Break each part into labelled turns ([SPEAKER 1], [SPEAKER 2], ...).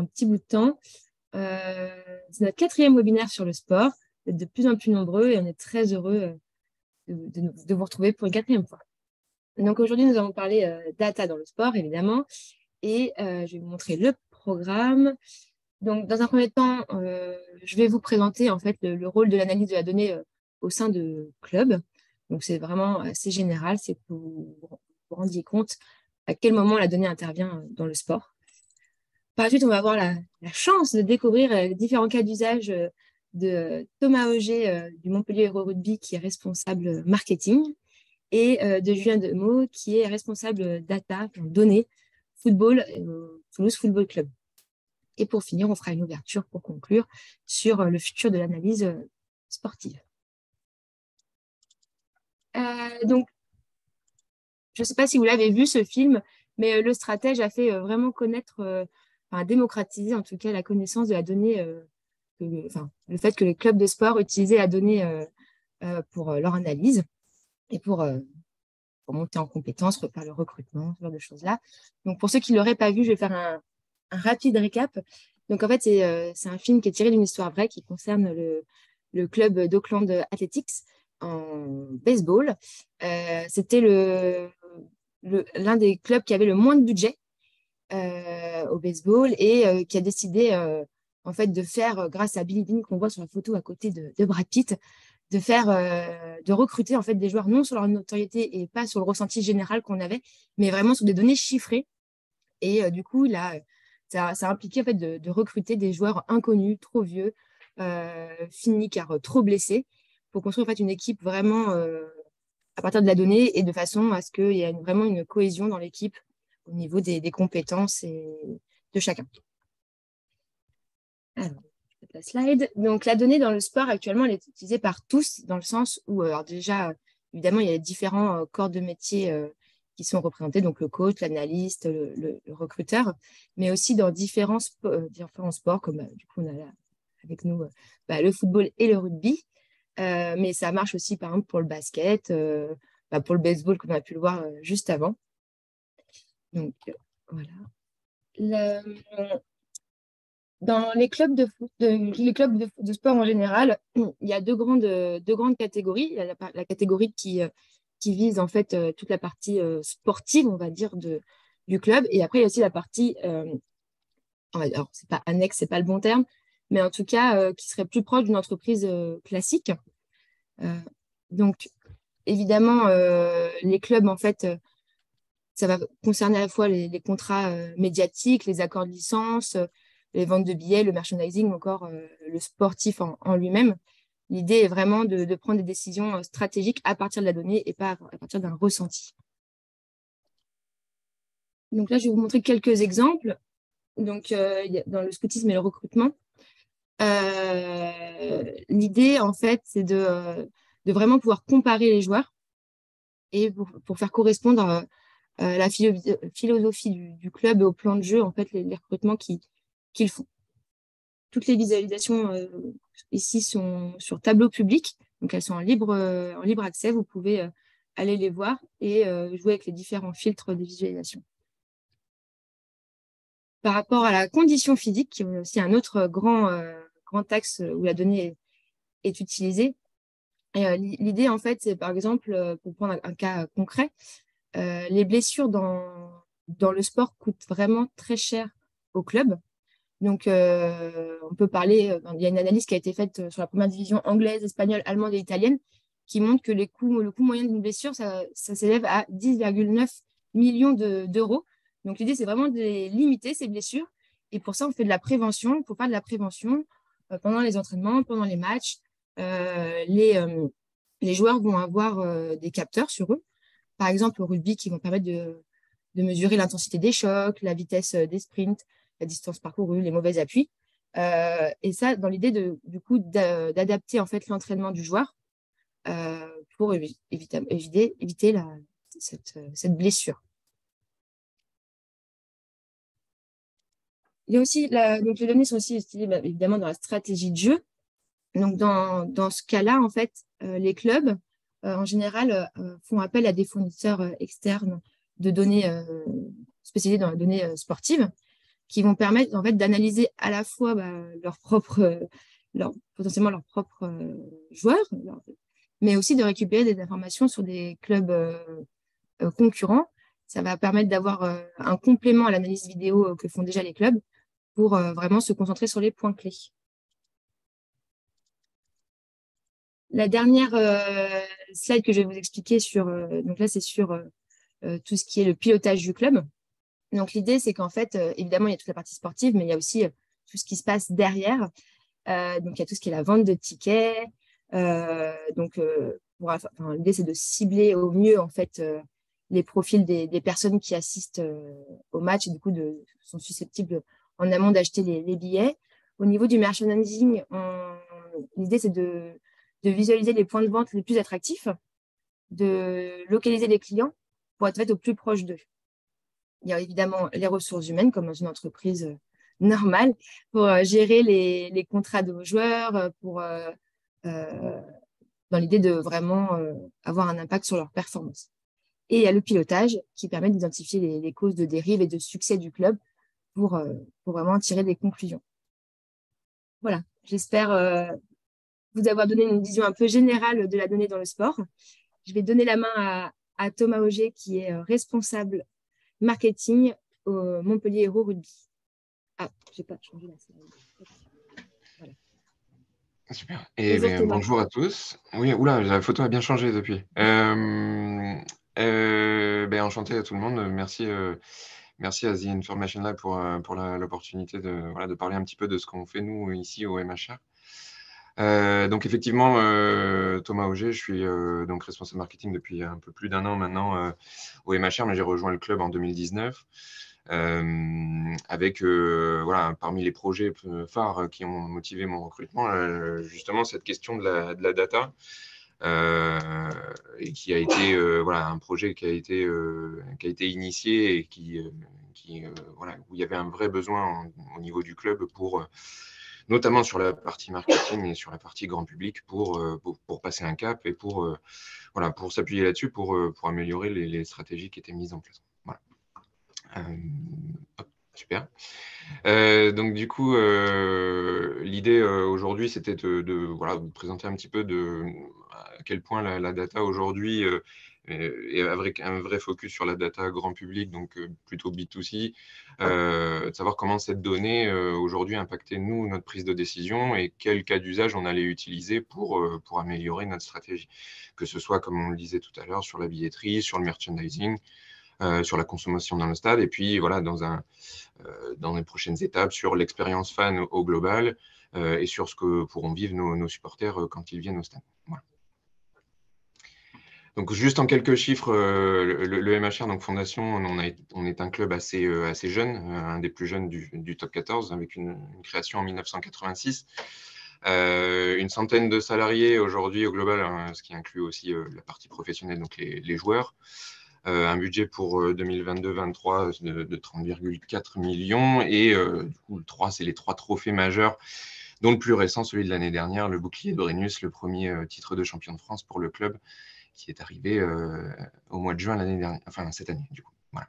[SPEAKER 1] un petit bout de temps. C'est notre 4e webinaire sur le sport. Vous êtes de plus en plus nombreux et on est très heureux de vous retrouver pour une 4e fois. Donc aujourd'hui, nous allons parler data dans le sport, évidemment, et je vais vous montrer le programme. Donc, dans un premier temps, je vais vous présenter en fait le rôle de l'analyse de la donnée au sein de clubs. Donc, c'est vraiment assez général, c'est que vous vous rendiez compte à quel moment la donnée intervient dans le sport. Par la suite, on va avoir la chance de découvrir les différents cas d'usage de Thomas Auger du Montpellier Hero Rugby, qui est responsable marketing, et de Julien Demeaux, qui est responsable data, données, football, Toulouse Football Club. Et pour finir, on fera une ouverture pour conclure sur le futur de l'analyse sportive. Donc, je ne sais pas si vous l'avez vu, ce film, mais le stratège a fait vraiment connaître, démocratiser en tout cas la connaissance de la donnée, le fait que les clubs de sport utilisaient la donnée pour leur analyse et pour monter en compétences, refaire le recrutement, ce genre de choses-là. Donc, pour ceux qui ne l'auraient pas vu, je vais faire un rapide récap. Donc, en fait, c'est un film qui est tiré d'une histoire vraie qui concerne le club d'Auckland Athletics en baseball. C'était l'un des clubs qui avait le moins de budget au baseball et qui a décidé en fait de faire, grâce à Billy Beane qu'on voit sur la photo à côté de Brad Pitt, de recruter en fait des joueurs non sur leur notoriété et pas sur le ressenti général qu'on avait, mais vraiment sur des données chiffrées. Et du coup, ça a impliqué en fait de recruter des joueurs inconnus, trop vieux, finis car trop blessés, pour construire en fait une équipe vraiment à partir de la donnée et de façon à ce qu'il y ait vraiment une cohésion dans l'équipe au niveau des compétences de chacun. Alors, la slide. Donc, la donnée dans le sport, actuellement, elle est utilisée par tous, dans le sens où, alors déjà, évidemment, il y a différents corps de métier qui sont représentés, donc le coach, l'analyste, le recruteur, mais aussi dans différents sports, comme du coup, on a là avec nous le football et le rugby. Mais ça marche aussi, par exemple, pour le basket, pour le baseball, comme on a pu le voir juste avant. Donc, voilà. Dans les clubs de sport en général, il y a deux grandes catégories. Il y a la catégorie qui vise en fait toute la partie sportive, on va dire, du club. Et après, il y a aussi la partie, alors c'est pas annexe, c'est pas le bon terme, mais en tout cas qui serait plus proche d'une entreprise classique. Donc, évidemment, les clubs, en fait, ça va concerner à la fois les contrats médiatiques, les accords de licence, les ventes de billets, le merchandising, ou encore le sportif en lui-même. L'idée est vraiment de prendre des décisions stratégiques à partir de la donnée et pas à partir d'un ressenti. Donc là, je vais vous montrer quelques exemples. Donc, dans le scoutisme et le recrutement, l'idée, en fait, c'est de vraiment pouvoir comparer les joueurs et pour faire correspondre la philosophie du club et au plan de jeu, en fait, les recrutements qu'ils font. Toutes les visualisations ici sont sur tableau public, donc elles sont en libre accès. Vous pouvez aller les voir et jouer avec les différents filtres de visualisation. Par rapport à la condition physique, qui est aussi un autre grand axe où la donnée est utilisée. L'idée, en fait, c'est par exemple, pour prendre un cas concret, les blessures dans le sport coûtent vraiment très cher au club. Donc, on peut parler, il y a une analyse qui a été faite sur la première division anglaise, espagnole, allemande et italienne qui montre que le coût moyen d'une blessure, ça s'élève à 10,9 millions d'euros. Donc, l'idée, c'est vraiment de limiter ces blessures. Et pour ça, on fait de la prévention. Pour faire de la prévention, pendant les entraînements, pendant les matchs, les joueurs vont avoir des capteurs sur eux. Par exemple, au rugby, qui vont permettre de mesurer l'intensité des chocs, la vitesse des sprints, la distance parcourue, les mauvais appuis. Et ça, dans l'idée d'adapter en fait l'entraînement du joueur pour éviter cette blessure. Il y a aussi donc les données sont aussi utilisées évidemment dans la stratégie de jeu. Donc dans ce cas-là, en fait, les clubs en général font appel à des fournisseurs externes de données spécialisés dans les données sportives. qui vont permettre en fait d'analyser à la fois potentiellement leurs propres joueurs, mais aussi de récupérer des informations sur des clubs concurrents. Ça va permettre d'avoir un complément à l'analyse vidéo que font déjà les clubs pour vraiment se concentrer sur les points clés. La dernière slide que je vais vous expliquer donc là, c'est sur tout ce qui est le pilotage du club. Donc, l'idée, c'est qu'en fait, évidemment, il y a toute la partie sportive, mais il y a aussi tout ce qui se passe derrière. Donc, il y a tout ce qui est la vente de tickets. L'idée, c'est de cibler au mieux, en fait, les profils des personnes qui assistent au match et du coup, sont susceptibles en amont d'acheter les billets. Au niveau du merchandising, l'idée, c'est de visualiser les points de vente les plus attractifs, de localiser les clients pour être fait au plus proche d'eux. Il y a évidemment les ressources humaines, comme dans une entreprise normale, pour gérer les contrats de vos joueurs, dans l'idée de vraiment avoir un impact sur leur performance. Et il y a le pilotage qui permet d'identifier les causes de dérive et de succès du club pour vraiment tirer des conclusions. Voilà, j'espère vous avoir donné une vision un peu générale de la donnée dans le sport. Je vais donner la main à Thomas Auger, qui est responsable marketing au Montpellier Hérault Rugby. Ah, je n'ai pas changé la slide. Voilà.
[SPEAKER 2] Super. Et bonjour à tous. Oui, oula, la photo a bien changé depuis. Enchanté à tout le monde. Merci à The Information Lab pour l'opportunité de parler un petit peu de ce qu'on fait nous ici au MHR. Donc effectivement, Thomas Auger, je suis donc responsable marketing depuis un peu plus d'un an maintenant au MHR, mais j'ai rejoint le club en 2019 avec parmi les projets phares qui ont motivé mon recrutement, justement cette question de la data. Et qui a été un projet qui a été initié et où il y avait un vrai besoin au niveau du club pour notamment sur la partie marketing et sur la partie grand public pour passer un cap et pour s'appuyer là-dessus pour améliorer les stratégies qui étaient mises en place. Voilà. Super. Donc du coup, l'idée aujourd'hui, c'était de vous présenter un petit peu à quel point la data aujourd'hui est avec un vrai focus sur la data grand public, donc plutôt B2C, de savoir comment cette donnée aujourd'hui impactait notre prise de décision et quel cas d'usage on allait utiliser pour améliorer notre stratégie, que ce soit, comme on le disait tout à l'heure, sur la billetterie, sur le merchandising, sur la consommation dans le stade, et puis dans les prochaines étapes sur l'expérience fan au global et sur ce que pourront vivre nos supporters quand ils viennent au stade. Voilà. Donc juste en quelques chiffres, le MHR, donc fondation, on est un club assez jeune, un des plus jeunes du top 14, avec une création en 1986. Une centaine de salariés aujourd'hui au global, hein, ce qui inclut aussi la partie professionnelle, donc les joueurs. Un budget pour 2022-23 de 30,4 millions. Et du coup, c'est les 3 trophées majeurs, dont le plus récent, celui de l'année dernière, le bouclier de Brennus, le premier titre de champion de France pour le club, qui est arrivé au mois de juin l'année dernière, enfin cette année, du coup. Voilà.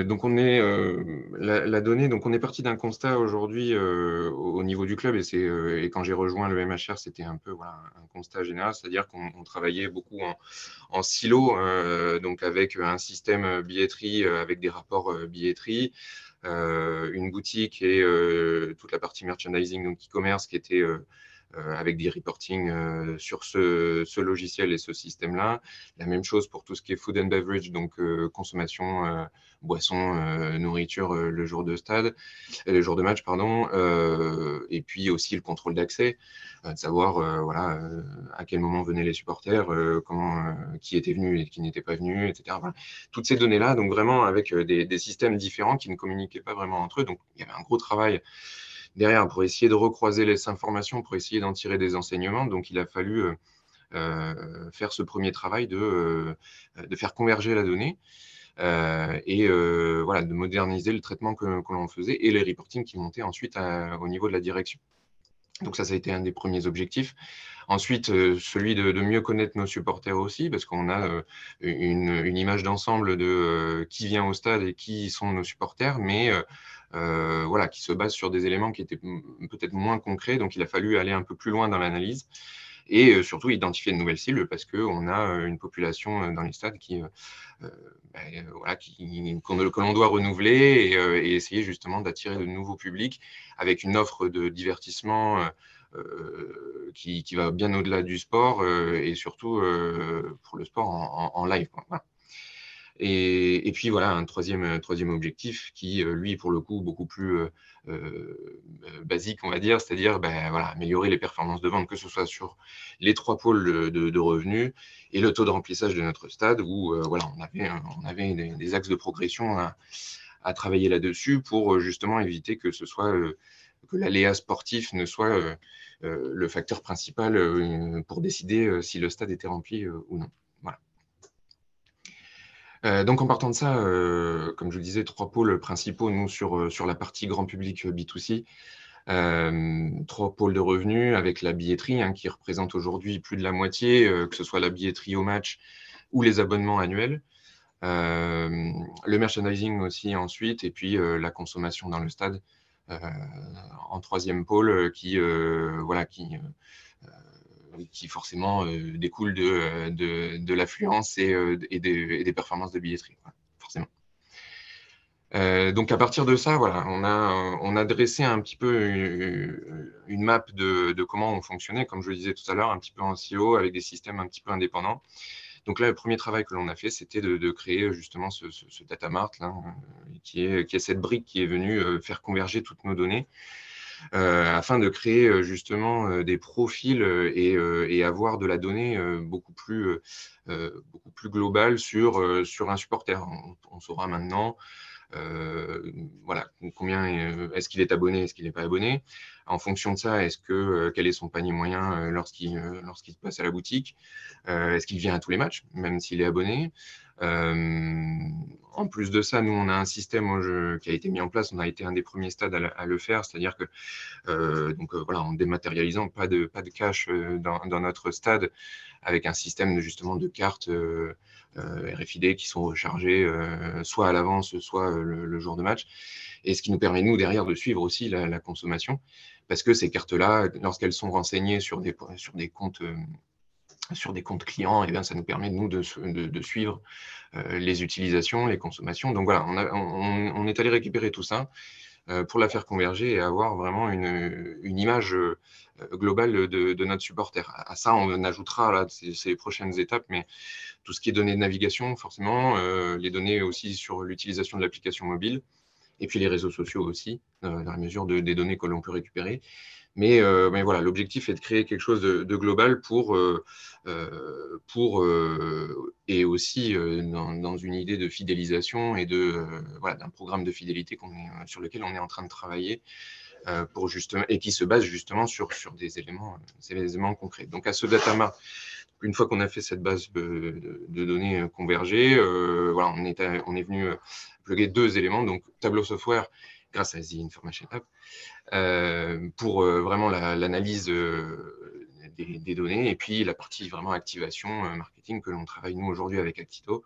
[SPEAKER 2] Donc la donnée, donc on est parti d'un constat aujourd'hui au niveau du club, et quand j'ai rejoint le MHR, c'était un peu un constat général, c'est-à-dire qu'on travaillait beaucoup en silo, donc avec un système billetterie avec des rapports billetterie, une boutique et toute la partie merchandising, donc e-commerce, qui était avec des reporting sur ce logiciel et ce système-là. La même chose pour tout ce qui est food and beverage, donc consommation, boissons, nourriture le jour de match, pardon. Et puis aussi le contrôle d'accès, de savoir à quel moment venaient les supporters, qui était venu et qui n'était pas venu, etc. Voilà. Toutes ces données-là, donc vraiment avec des systèmes différents qui ne communiquaient pas vraiment entre eux. Donc il y avait un gros travail derrière pour essayer de recroiser les informations, pour essayer d'en tirer des enseignements. Donc il a fallu faire ce premier travail de faire converger la donnée et de moderniser le traitement que l'on faisait et les reporting qui montaient ensuite au niveau de la direction. Donc ça a été un des premiers objectifs. Ensuite, celui de mieux connaître nos supporters aussi, parce qu'on a une image d'ensemble de qui vient au stade et qui sont nos supporters, mais voilà, qui se base sur des éléments qui étaient peut-être moins concrets. Donc il a fallu aller un peu plus loin dans l'analyse et surtout identifier de nouvelles cibles, parce qu'on a une population dans les stades voilà, que l'on doit renouveler et essayer justement d'attirer de nouveaux publics avec une offre de divertissement qui va bien au-delà du sport et surtout pour le sport en live, quoi. Voilà. Et puis voilà, un troisième objectif qui, lui, pour le coup, beaucoup plus basique, on va dire, c'est-à-dire voilà, améliorer les performances de vente, que ce soit sur les 3 pôles de revenus et le taux de remplissage de notre stade, où voilà, on avait des axes de progression à travailler là-dessus pour justement éviter que ce soit que l'aléa sportif ne soit le facteur principal pour décider si le stade était rempli ou non. Voilà. Donc en partant de ça, comme je vous disais, 3 pôles principaux, nous, sur la partie grand public B2C. 3 pôles de revenus avec la billetterie, hein, qui représente aujourd'hui plus de la moitié, que ce soit la billetterie au match ou les abonnements annuels. Le merchandising aussi ensuite, et puis la consommation dans le stade en 3e pôle voilà, qui forcément découle de l'affluence et des performances de billetterie, voilà, forcément. Donc à partir de ça, voilà, on a dressé un petit peu une map de comment on fonctionnait, comme je le disais tout à l'heure, un petit peu en silo, avec des systèmes un petit peu indépendants. Donc là, le premier travail que l'on a fait, c'était de créer justement ce data mart, là, qui est cette brique qui est venue faire converger toutes nos données, afin de créer justement des profils et avoir de la donnée beaucoup plus globale sur un supporter. On saura maintenant voilà, combien est-ce qu'il est abonné, est-ce qu'il n'est pas abonné. En fonction de ça, quel est son panier moyen lorsqu'il passe à la boutique, est-ce qu'il vient à tous les matchs, même s'il est abonné. En plus de ça, nous, on a un système qui a été mis en place. On a été un des premiers stades à le faire, c'est-à-dire que voilà, en dématérialisant, pas de cash dans notre stade, avec un système justement de cartes RFID qui sont rechargées soit à l'avance, soit le jour de match. Et ce qui nous permet, nous, derrière, de suivre aussi la consommation, parce que ces cartes-là, lorsqu'elles sont renseignées sur des comptes clients, et bien, ça nous permet, nous, de suivre les utilisations, les consommations. Donc voilà, on est allé récupérer tout ça pour la faire converger et avoir vraiment une image globale de notre supporter. À ça, on ajoutera là, ces prochaines étapes, mais tout ce qui est données de navigation, forcément, les données aussi sur l'utilisation de l'application mobile, et puis les réseaux sociaux aussi, dans la mesure des données que l'on peut récupérer. Mais voilà, l'objectif est de créer quelque chose de global et aussi dans une idée de fidélisation et voilà, d'un programme de fidélité sur lequel on est en train de travailler pour justement, et qui se base justement sur des éléments concrets. Donc à ce data mart, une fois qu'on a fait cette base de données convergées, voilà, on est venu plugger 2 éléments, donc Tableau Software grâce à The Information App, pour vraiment l'analyse des données, et puis la partie vraiment activation marketing que l'on travaille nous aujourd'hui avec Actito,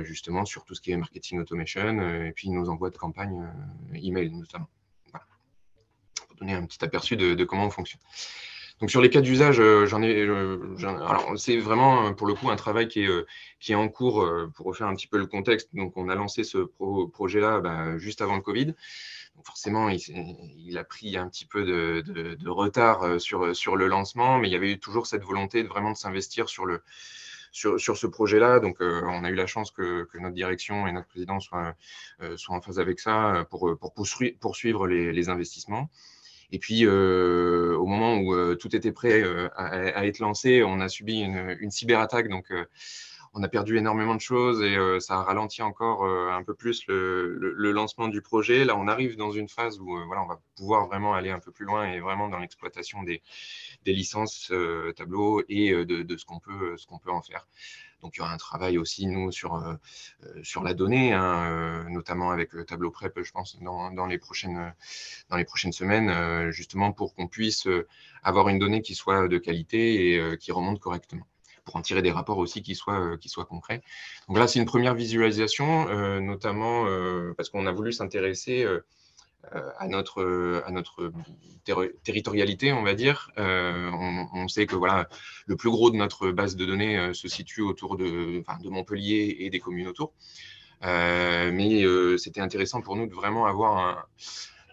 [SPEAKER 2] justement sur tout ce qui est marketing automation, et puis nos envois de campagne email notamment. Voilà. Pour donner un petit aperçu de comment on fonctionne. Donc sur les cas d'usage, alors c'est vraiment pour le coup un travail qui est en cours. Pour refaire un petit peu le contexte, donc on a lancé ce projet-là juste avant le Covid. Donc forcément, il a pris un petit peu de retard sur le lancement, mais il y avait eu toujours cette volonté de s'investir sur ce projet-là. Donc on a eu la chance que notre direction et notre président soient en phase avec ça pour poursuivre les investissements. Et puis, au moment où tout était prêt à être lancé, on a subi une cyberattaque. Donc, on a perdu énormément de choses et ça a ralenti encore un peu plus le lancement du projet. Là, on arrive dans une phase où voilà, on va pouvoir vraiment aller un peu plus loin et vraiment dans l'exploitation des licences Tableau et de ce qu'on peut en faire. Donc, il y aura un travail aussi, nous, sur la donnée, hein, notamment avec le tableau PrEP, je pense, dans les prochaines semaines, justement pour qu'on puisse avoir une donnée qui soit de qualité et qui remonte correctement, pour en tirer des rapports aussi qui soient concrets. Donc là, c'est une première visualisation, notamment parce qu'on a voulu s'intéresser à notre territorialité, on va dire. On sait que voilà, le plus gros de notre base de données se situe autour de Montpellier et des communes autour. Mais c'était intéressant pour nous de vraiment avoir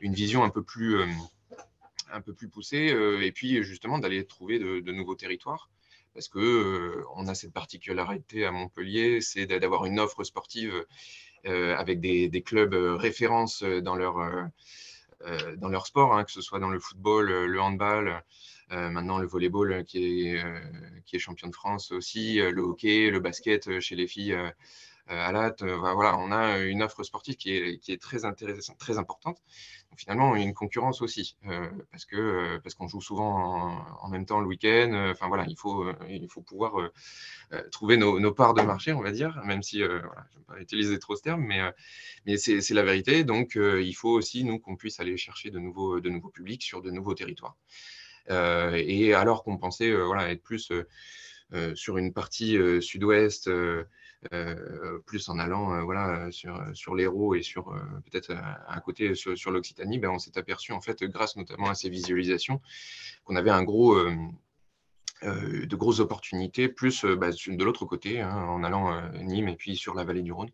[SPEAKER 2] une vision un peu plus poussée et puis justement d'aller trouver de nouveaux territoires. Parce qu'on a cette particularité à Montpellier, c'est d'avoir une offre sportive avec des clubs références dans leur sport, hein, que ce soit dans le football, le handball, maintenant le volleyball qui est champion de France aussi, le hockey, le basket chez les filles à Latte. Voilà, on a une offre sportive qui est très intéressante, très importante. Donc, finalement, une concurrence aussi, parce qu'on joue souvent en même temps le week-end. Enfin voilà, il faut pouvoir trouver nos parts de marché, on va dire, même si voilà, je ne vais pas utiliser trop ce terme, mais c'est la vérité. Donc, il faut aussi, nous, qu'on puisse aller chercher de nouveaux publics sur de nouveaux territoires. Et alors qu'on pensait voilà, être plus sur une partie sud-ouest, plus en allant voilà, sur l'Hérault et sur peut-être à côté sur l'Occitanie, ben, on s'est aperçu, en fait, grâce notamment à ces visualisations, qu'on avait de grosses opportunités, plus de l'autre côté, hein, en allant Nîmes et puis sur la vallée du Rhône,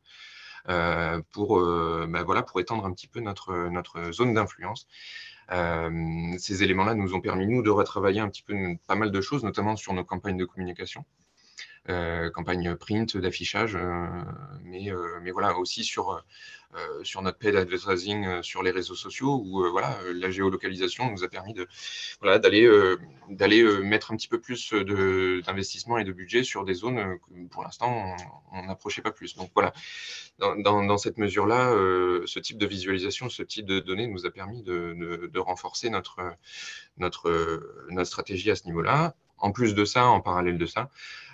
[SPEAKER 2] pour étendre un petit peu notre zone d'influence. Ces éléments-là nous ont permis, nous, de retravailler un petit peu pas mal de choses, notamment sur nos campagnes de communication. Campagne print, d'affichage, mais voilà, aussi sur notre paid advertising sur les réseaux sociaux, où voilà, la géolocalisation nous a permis voilà, d'aller mettre un petit peu plus d'investissement et de budget sur des zones que pour l'instant on n'approchait pas plus. Donc voilà, dans cette mesure-là, ce type de visualisation, ce type de données nous a permis de renforcer notre stratégie à ce niveau-là. En plus de ça, en parallèle de ça,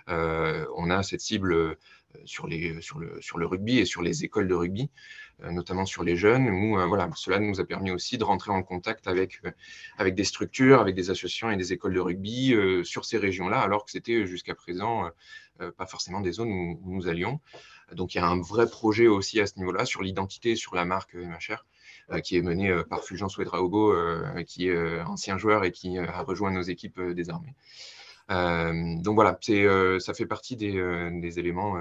[SPEAKER 2] on a cette cible sur le rugby et sur les écoles de rugby, notamment sur les jeunes, où voilà, cela nous a permis aussi de rentrer en contact avec des structures, avec des associations et des écoles de rugby sur ces régions-là, alors que c'était jusqu'à présent pas forcément des zones où nous allions. Donc il y a un vrai projet aussi à ce niveau-là sur l'identité, sur la marque MHR, qui est mené par Fulgence Ouedraogo, qui est ancien joueur et qui a rejoint nos équipes désormais. Donc voilà, ça fait partie des éléments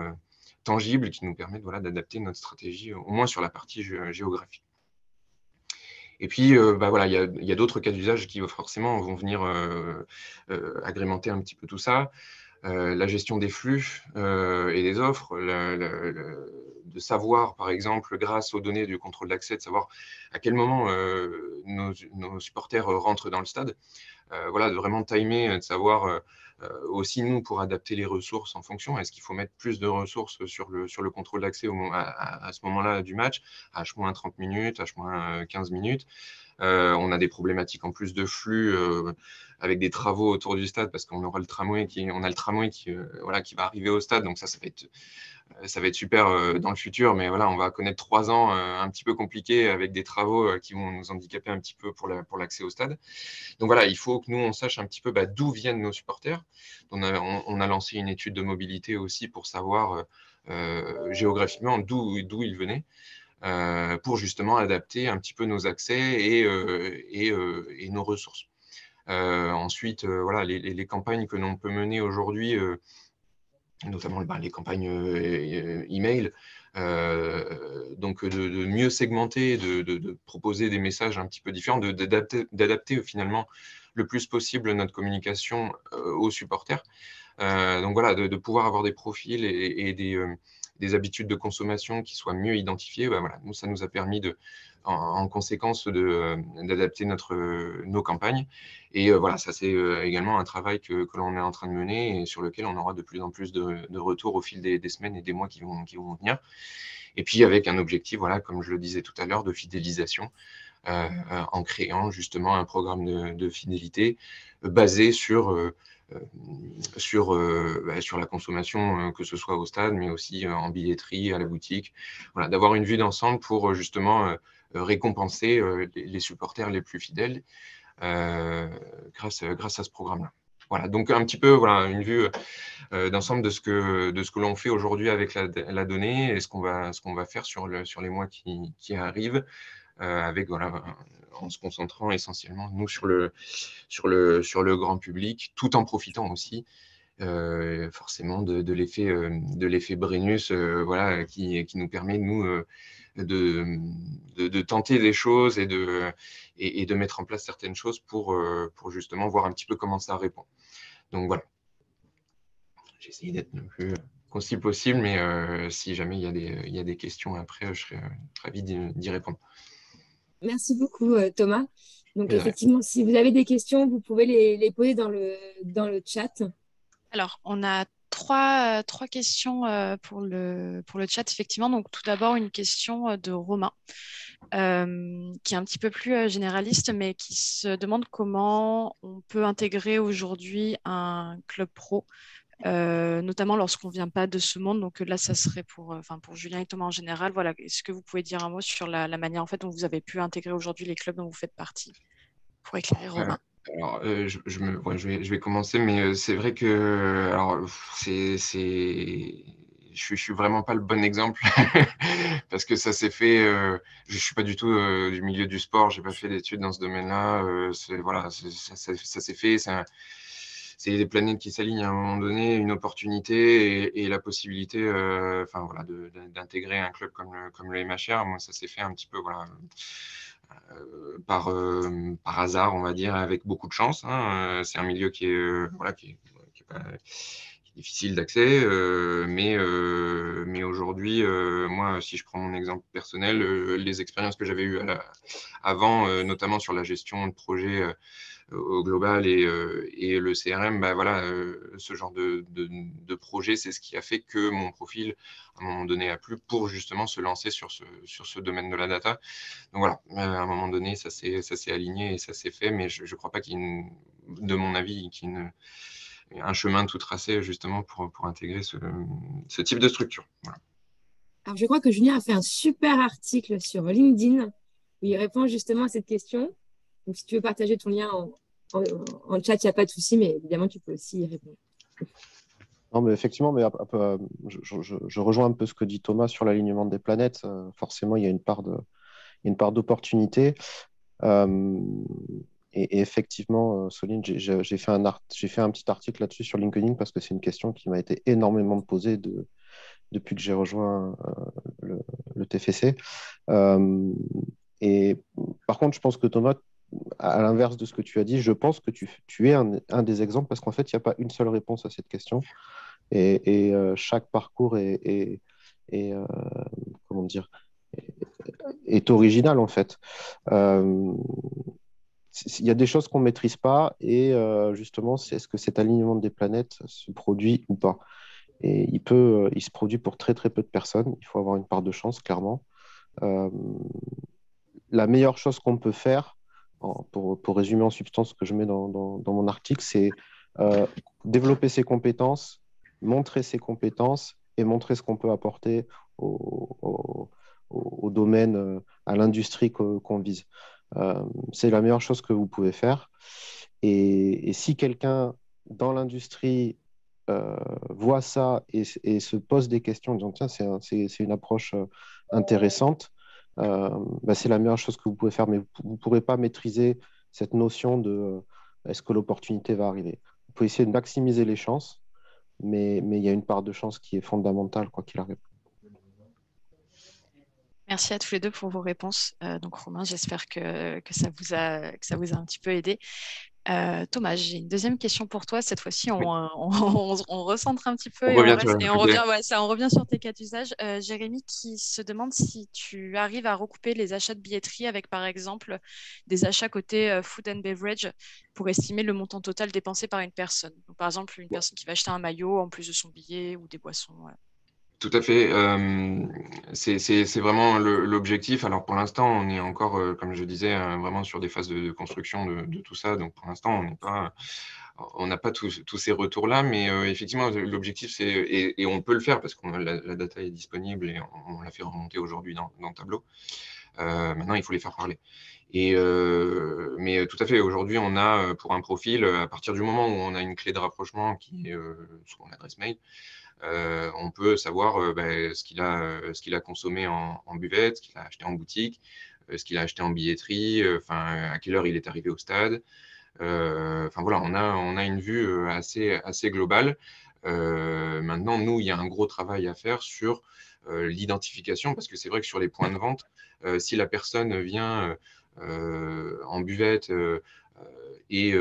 [SPEAKER 2] tangibles qui nous permettent voilà, d'adapter notre stratégie, au moins sur la partie géographique. Et puis, voilà, il y a d'autres cas d'usage qui forcément vont venir agrémenter un petit peu tout ça. La gestion des flux et des offres, de savoir, par exemple, grâce aux données du contrôle d'accès, de savoir à quel moment nos supporters rentrent dans le stade. Voilà, de vraiment timer, de savoir aussi, nous, pour adapter les ressources en fonction. Est-ce qu'il faut mettre plus de ressources sur le contrôle d'accès à ce moment-là du match, H-30 minutes, H-15 minutes. On a des problématiques en plus de flux avec des travaux autour du stade parce qu'on aura le tramway qui va arriver au stade. Donc ça va être super dans le futur, mais voilà, on va connaître 3 ans un petit peu compliqués avec des travaux qui vont nous handicaper un petit peu pour l'accès au stade. Donc voilà, il faut que nous, on sache un petit peu d'où viennent nos supporters. On a lancé une étude de mobilité aussi pour savoir géographiquement d'où ils venaient. Pour justement adapter un petit peu nos accès et nos ressources. Ensuite, voilà, les campagnes que l'on peut mener aujourd'hui, notamment les campagnes email, donc de mieux segmenter, de proposer des messages un petit peu différents, d'adapter finalement le plus possible notre communication aux supporters. Donc voilà, de pouvoir avoir des profils et des habitudes de consommation qui soient mieux identifiées. Voilà, nous, ça nous a permis en conséquence d'adapter nos campagnes. Et voilà, ça c'est également un travail que l'on est en train de mener et sur lequel on aura de plus en plus de retours au fil des semaines et des mois qui vont venir. Et puis avec un objectif, voilà, comme je le disais tout à l'heure, de fidélisation, en créant justement un programme de fidélité basé sur la consommation, que ce soit au stade, mais aussi en billetterie, à la boutique. Voilà, d'avoir une vue d'ensemble pour justement récompenser les supporters les plus fidèles grâce à ce programme-là. Voilà, donc un petit peu voilà, une vue d'ensemble de ce que l'on fait aujourd'hui avec la donnée et ce qu'on va faire sur les mois qui arrivent, avec voilà, en se concentrant essentiellement nous sur le grand public, tout en profitant aussi forcément de l'effet Brennus, voilà, qui nous permet nous de tenter des choses et de mettre en place certaines choses pour justement voir un petit peu comment ça répond. Donc voilà, j'ai essayé d'être le plus concis possible, mais si jamais il y a des questions après, je serai ravi d'y répondre.
[SPEAKER 1] Merci beaucoup, Thomas. Donc,
[SPEAKER 2] Mais,
[SPEAKER 1] effectivement, si vous avez des questions, vous pouvez les poser dans le chat.
[SPEAKER 3] Alors, on a trois questions pour le chat, effectivement. Donc, tout d'abord, une question de Romain, qui est un petit peu plus généraliste, mais qui se demande comment on peut intégrer aujourd'hui un club pro, notamment lorsqu'on ne vient pas de ce monde. Donc là, ça serait pour Julien et Thomas en général. Voilà. Est-ce que vous pouvez dire un mot sur la manière en fait, dont vous avez pu intégrer aujourd'hui les clubs dont vous faites partie, pour éclairer Romain?
[SPEAKER 2] Alors, je vais commencer, mais c'est vrai que alors, je suis vraiment pas le bon exemple parce que ça s'est fait. Je suis pas du tout du milieu du sport, j'ai pas fait d'études dans ce domaine-là. Voilà, ça s'est fait. C'est des planètes qui s'alignent à un moment donné, une opportunité et la possibilité, enfin voilà, d'intégrer un club comme le MHR. Moi, ça s'est fait un petit peu, voilà. Par hasard, on va dire, avec beaucoup de chance, hein. C'est un milieu qui est, voilà, qui est difficile d'accès, mais aujourd'hui, moi, si je prends mon exemple personnel, les expériences que j'avais eues avant, notamment sur la gestion de projet au global et le CRM, bah, voilà, ce genre de projet, c'est ce qui a fait que mon profil, à un moment donné, a plu pour justement se lancer sur ce domaine de la data. Donc voilà, à un moment donné, ça s'est aligné et ça s'est fait, mais je ne crois pas de mon avis, qu'il y ait un chemin tout tracé justement pour intégrer ce type de structure. Voilà.
[SPEAKER 1] Alors, je crois que Julien a fait un super article sur LinkedIn où il répond justement à cette question. Donc, si tu veux partager ton lien en chat, il n'y a pas de souci, mais évidemment, tu peux aussi y répondre.
[SPEAKER 4] Non, mais effectivement, je rejoins un peu ce que dit Thomas sur l'alignement des planètes. Forcément, il y a une part d'opportunité. Euh, et effectivement, Soline, j'ai fait un petit article là-dessus sur LinkedIn parce que c'est une question qui m'a été énormément posée depuis que j'ai rejoint le TFC. Et par contre, je pense que Thomas, à l'inverse de ce que tu as dit, je pense que tu es un des exemples parce qu'en fait, il n'y a pas une seule réponse à cette question. Chaque parcours est, comment dire, est original en fait. Euh, il y a des choses qu'on ne maîtrise pas et justement, est-ce que cet alignement des planètes se produit ou pas? Et il se produit pour très très peu de personnes. Il faut avoir une part de chance, clairement. Euh, la meilleure chose qu'on peut faire, pour résumer en substance ce que je mets dans mon article, c'est développer ses compétences, montrer ses compétences et montrer ce qu'on peut apporter au domaine, à l'industrie qu'on vise. C'est la meilleure chose que vous pouvez faire. Et si quelqu'un dans l'industrie voit ça et se pose des questions en disant, tiens, c'est une approche intéressante, bah, c'est la meilleure chose que vous pouvez faire, mais vous ne pourrez pas maîtriser cette notion de est-ce que l'opportunité va arriver. Vous pouvez essayer de maximiser les chances, mais il y a une part de chance qui est fondamentale, quoi qu'il arrive.
[SPEAKER 3] Merci à tous les deux pour vos réponses. Donc Romain, j'espère que ça vous a un petit peu aidé. Thomas, j'ai une deuxième question pour toi. Cette fois-ci, on recentre un petit peu
[SPEAKER 2] On
[SPEAKER 3] et
[SPEAKER 2] revient sur le
[SPEAKER 3] on revient sur tes cas d'usage. Jérémy qui se demande si tu arrives à recouper les achats de billetterie avec, par exemple, des achats côté food and beverage pour estimer le montant total dépensé par une personne. Donc, par exemple, une personne qui va acheter un maillot en plus de son billet ou des boissons. Voilà.
[SPEAKER 2] Tout à fait. C'est vraiment l'objectif. Alors pour l'instant, on est encore, comme je disais, vraiment sur des phases de construction de tout ça. Donc pour l'instant, on n'a pas tous ces retours-là, mais effectivement, l'objectif, et on peut le faire parce que la data est disponible et on l'a fait remonter aujourd'hui dans Tableau. Maintenant, il faut les faire parler. Mais tout à fait, aujourd'hui, on a pour un profil, à partir du moment où on a une clé de rapprochement qui est son adresse mail, on peut savoir ce qu'il a consommé en buvette, ce qu'il a acheté en boutique, ce qu'il a acheté en billetterie, à quelle heure il est arrivé au stade. Enfin voilà, on a une vue assez globale. Maintenant, nous, il y a un gros travail à faire sur l'identification, parce que c'est vrai que sur les points de vente, si la personne vient en buvette et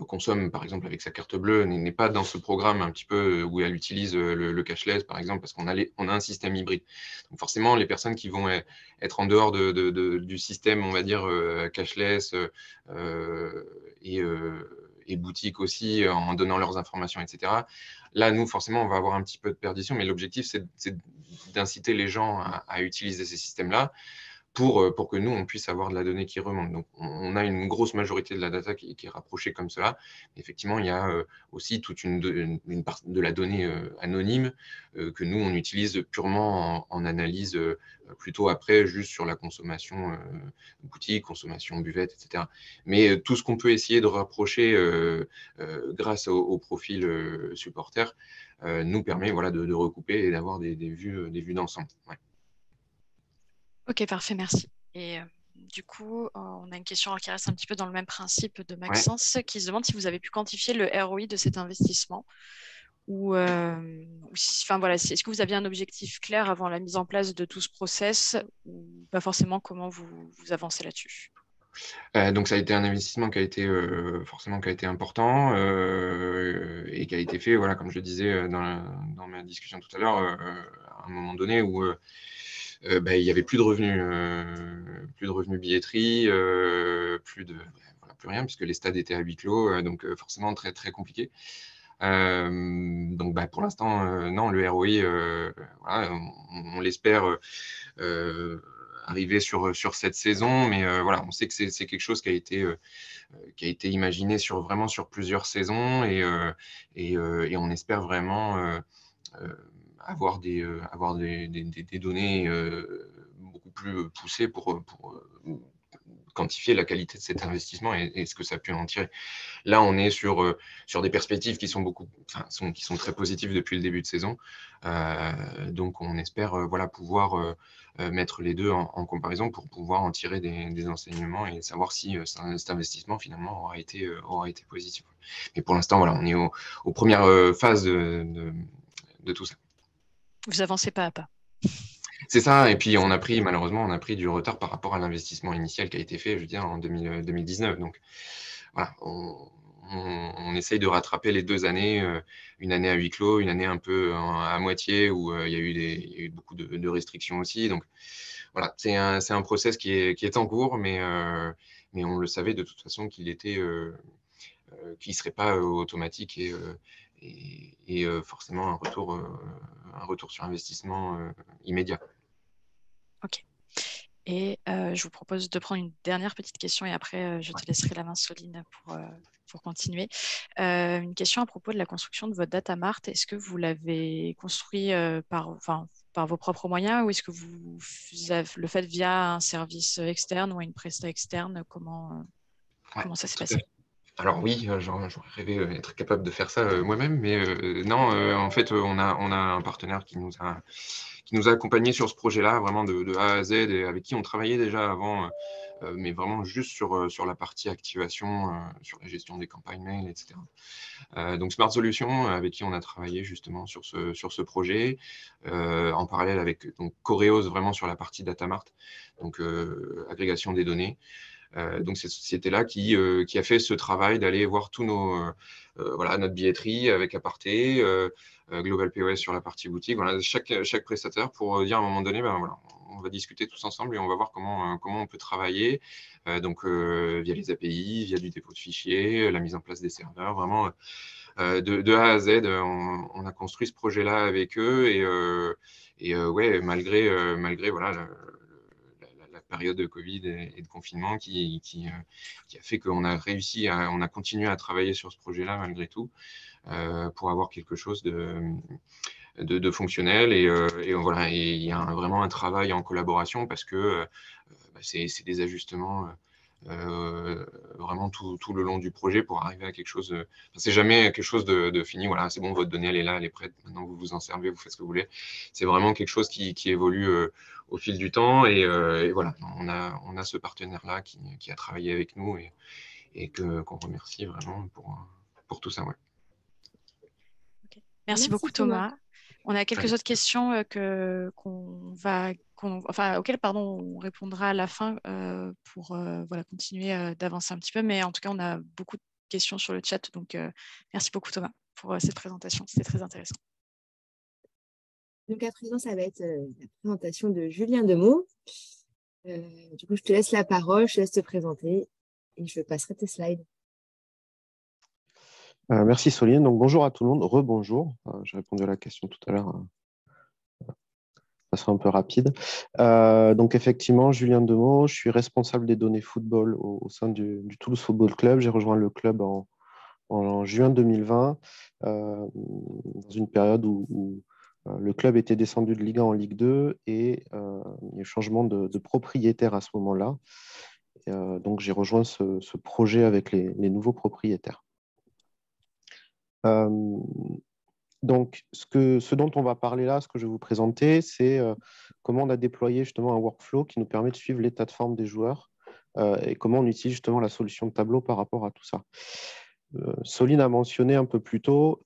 [SPEAKER 2] consomme par exemple avec sa carte bleue, n'est pas dans ce programme un petit peu où elle utilise le cashless par exemple, parce qu'on a un système hybride. Donc forcément, les personnes qui vont être en dehors du système, on va dire, cashless et boutique aussi, en donnant leurs informations, etc. Là, nous, forcément, on va avoir un petit peu de perdition, mais l'objectif, c'est d'inciter les gens à utiliser ces systèmes-là pour que nous, on puisse avoir de la donnée qui remonte. Donc, on a une grosse majorité de la data qui est rapprochée comme cela. Effectivement, il y a aussi toute une part de la donnée anonyme que nous, on utilise purement en analyse plutôt après, juste sur la consommation boutique, consommation buvette, etc. Mais tout ce qu'on peut essayer de rapprocher grâce au profil supporter nous permet voilà, de recouper et d'avoir des vues d'ensemble. Ouais.
[SPEAKER 3] Ok, parfait, merci. Et du coup, on a une question qui reste un petit peu dans le même principe de
[SPEAKER 2] Ouais.
[SPEAKER 3] Maxence, qui se demande si vous avez pu quantifier le ROI de cet investissement. Est-ce que vous aviez un objectif clair avant la mise en place de tout ce process, ou pas forcément, comment vous avancez là-dessus?
[SPEAKER 2] Donc ça a été un investissement qui a été forcément qui a été important et qui a été fait, voilà, comme je le disais dans ma discussion tout à l'heure, à un moment donné où il y avait plus de revenus billetterie, plus rien puisque les stades étaient à huis clos, donc forcément très très compliqué. Donc pour l'instant, non, le ROI, voilà, on l'espère arriver sur cette saison, mais voilà, on sait que c'est quelque chose qui a été imaginé vraiment sur plusieurs saisons et on espère vraiment avoir des données beaucoup plus poussées pour quantifier la qualité de cet investissement et ce que ça peut en tirer. Là, on est sur des perspectives qui sont très positives depuis le début de saison. Donc, on espère voilà, pouvoir mettre les deux en comparaison pour pouvoir en tirer des enseignements et savoir si cet investissement, finalement, aura été positif. Mais pour l'instant, voilà, on est aux premières phases de tout ça.
[SPEAKER 3] Vous avancez pas à pas.
[SPEAKER 2] C'est ça, et puis malheureusement, on a pris du retard par rapport à l'investissement initial qui a été fait, je veux dire, en 2019. Donc, voilà, on essaye de rattraper les 2 années, une année à huis clos, une année un peu à moitié où il y a eu beaucoup de restrictions aussi. Donc voilà, c'est un process qui est en cours, mais on le savait de toute façon qu'il ne serait pas automatique et forcément un retour sur investissement immédiat.
[SPEAKER 3] Ok. Et je vous propose de prendre une dernière petite question et après, je te laisserai la main, Soline, pour continuer. Une question à propos de la construction de votre data mart. Est-ce que vous l'avez construit par vos propres moyens ou est-ce que vous avez le faites via un service externe ou une presta externe? Comment ça s'est passé?
[SPEAKER 2] Alors oui, j'aurais rêvé être capable de faire ça moi-même, mais non, en fait, on a un partenaire qui nous a accompagnés sur ce projet-là, vraiment de A à Z, et avec qui on travaillait déjà avant, mais vraiment juste sur la partie activation, sur la gestion des campagnes mail, etc. Donc Smart Solutions, avec qui on a travaillé justement sur ce projet, en parallèle avec donc Correos, vraiment sur la partie data mart, donc agrégation des données. Donc cette société-là qui a fait ce travail d'aller voir tous notre billetterie avec Aparté, Global POS sur la partie boutique, voilà, chaque prestataire pour dire à un moment donné, voilà, on va discuter tous ensemble et on va voir comment on peut travailler, donc via les API, via du dépôt de fichiers, la mise en place des serveurs, vraiment de A à Z. On a construit ce projet-là avec eux et ouais, malgré voilà, la période de Covid et de confinement qui a fait qu'on a on a continué à travailler sur ce projet-là malgré tout, pour avoir quelque chose de fonctionnel. Et voilà, et il y a vraiment un travail en collaboration parce que c'est des ajustements vraiment tout le long du projet pour arriver à quelque chose. C'est jamais quelque chose de fini. Voilà, c'est bon, votre donnée, elle est là, elle est prête. Maintenant, vous vous en servez, vous faites ce que vous voulez. C'est vraiment quelque chose qui évolue au fil du temps. Et voilà, on a ce partenaire-là qui a travaillé avec nous et qu'on remercie vraiment pour tout ça. Ouais.
[SPEAKER 3] Okay. Merci beaucoup, Thomas. On a quelques autres questions auxquelles on répondra à la fin pour voilà, continuer d'avancer un petit peu. Mais en tout cas, on a beaucoup de questions sur le chat. Donc, merci beaucoup, Thomas, pour cette présentation. C'était très intéressant.
[SPEAKER 1] Donc, à présent, ça va être la présentation de Julien Demeaux. Du coup, je te laisse la parole, je te laisse te présenter et je passerai tes slides.
[SPEAKER 4] Merci Soline. Donc, bonjour à tout le monde. Rebonjour. J'ai répondu à la question tout à l'heure. Ça sera un peu rapide. Donc, effectivement, Julien Demeaux, je suis responsable des données football au sein du Toulouse Football Club. J'ai rejoint le club en juin 2020, dans une période où le club était descendu de Ligue 1 en Ligue 2 et il y a eu changement de propriétaire à ce moment-là. Donc, j'ai rejoint ce projet avec les nouveaux propriétaires. Donc, ce dont on va parler là, ce que je vais vous présenter, c'est comment on a déployé justement un workflow qui nous permet de suivre l'état de forme des joueurs et comment on utilise justement la solution de tableau par rapport à tout ça. Soline a mentionné un peu plus tôt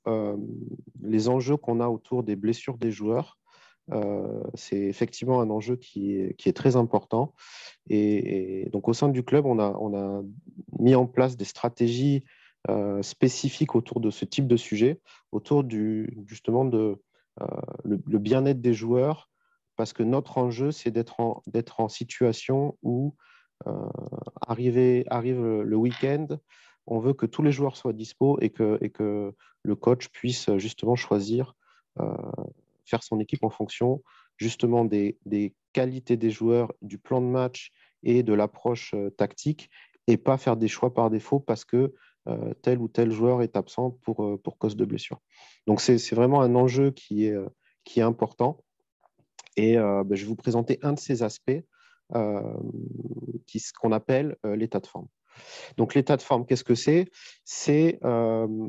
[SPEAKER 4] les enjeux qu'on a autour des blessures des joueurs. C'est effectivement un enjeu qui est très important. Et donc, au sein du club, on a mis en place des stratégies spécifiques autour de ce type de sujet, autour justement le bien-être des joueurs, parce que notre enjeu, c'est d'être en situation où arrive le week-end, on veut que tous les joueurs soient dispo et que le coach puisse justement choisir, faire son équipe en fonction justement des qualités des joueurs, du plan de match et de l'approche tactique, et pas faire des choix par défaut parce que tel ou tel joueur est absent pour cause de blessure. Donc, c'est vraiment un enjeu qui est important. Et je vais vous présenter un de ces aspects qu'on appelle l'état de forme. Donc, l'état de forme, qu'est-ce que c'est ? C'est un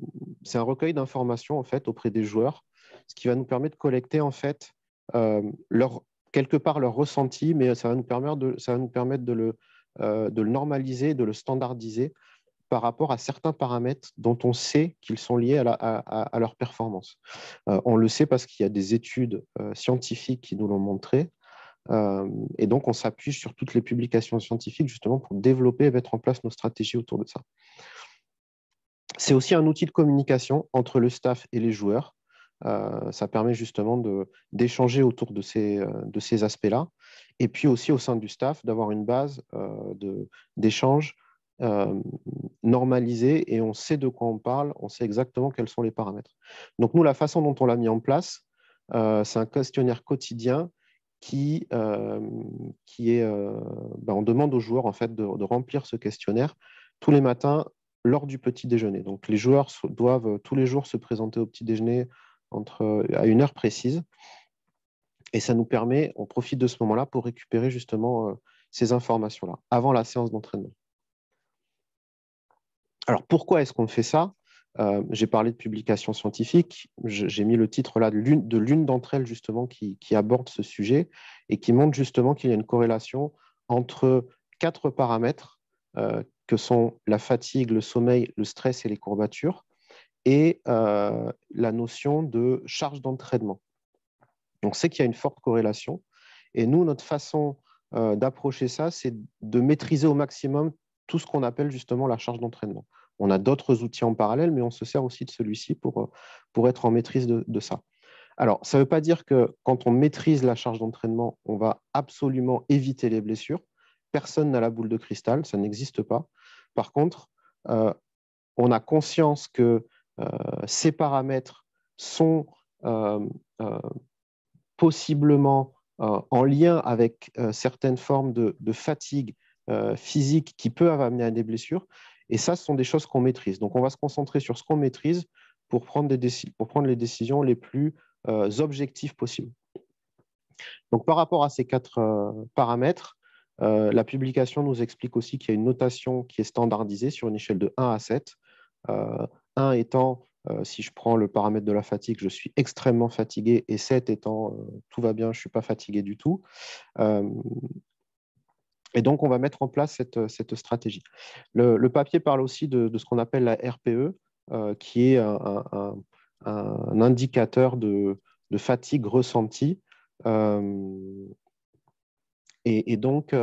[SPEAKER 4] recueil d'informations en fait, auprès des joueurs, ce qui va nous permettre de collecter en fait, quelque part leur ressenti, mais ça va nous permettre de le normaliser, de le standardiser par rapport à certains paramètres dont on sait qu'ils sont liés à leur performance. On le sait parce qu'il y a des études scientifiques qui nous l'ont montré. Et donc, on s'appuie sur toutes les publications scientifiques justement pour développer et mettre en place nos stratégies autour de ça. C'est aussi un outil de communication entre le staff et les joueurs. Ça permet justement d'échanger autour de ces aspects-là. Et puis aussi au sein du staff, d'avoir une base d'échange normalisée et on sait de quoi on parle, on sait exactement quels sont les paramètres. Donc nous, la façon dont on l'a mis en place, c'est un questionnaire quotidien qui est, on demande aux joueurs en fait, de remplir ce questionnaire tous les matins lors du petit déjeuner. Donc les joueurs doivent tous les jours se présenter au petit déjeuner à une heure précise. Et ça nous permet, on profite de ce moment-là pour récupérer justement ces informations-là avant la séance d'entraînement. Alors pourquoi est-ce qu'on fait ça ? J'ai parlé de publications scientifiques, j'ai mis le titre là de l'une d'entre elles justement qui aborde ce sujet et qui montre justement qu'il y a une corrélation entre 4 paramètres que sont la fatigue, le sommeil, le stress et les courbatures et la notion de charge d'entraînement. Donc c'est qu'il y a une forte corrélation et nous, notre façon d'approcher ça, c'est de maîtriser au maximum tout ce qu'on appelle justement la charge d'entraînement. On a d'autres outils en parallèle, mais on se sert aussi de celui-ci pour être en maîtrise de ça. Alors, ça ne veut pas dire que quand on maîtrise la charge d'entraînement, on va absolument éviter les blessures. Personne n'a la boule de cristal, ça n'existe pas. Par contre, on a conscience que ces paramètres sont possiblement en lien avec certaines formes de fatigue physique qui peuvent amener à des blessures. Et ça, ce sont des choses qu'on maîtrise. Donc, on va se concentrer sur ce qu'on maîtrise pour prendre les décisions les plus objectives possibles. Donc, par rapport à ces 4 paramètres, la publication nous explique aussi qu'il y a une notation qui est standardisée sur une échelle de 1 à 7. 1 étant, si je prends le paramètre de la fatigue, je suis extrêmement fatigué, et 7 étant, tout va bien, je ne suis pas fatigué du tout. Et donc, on va mettre en place cette stratégie. Le papier parle aussi de ce qu'on appelle la RPE, qui est un indicateur de fatigue ressentie. Et donc,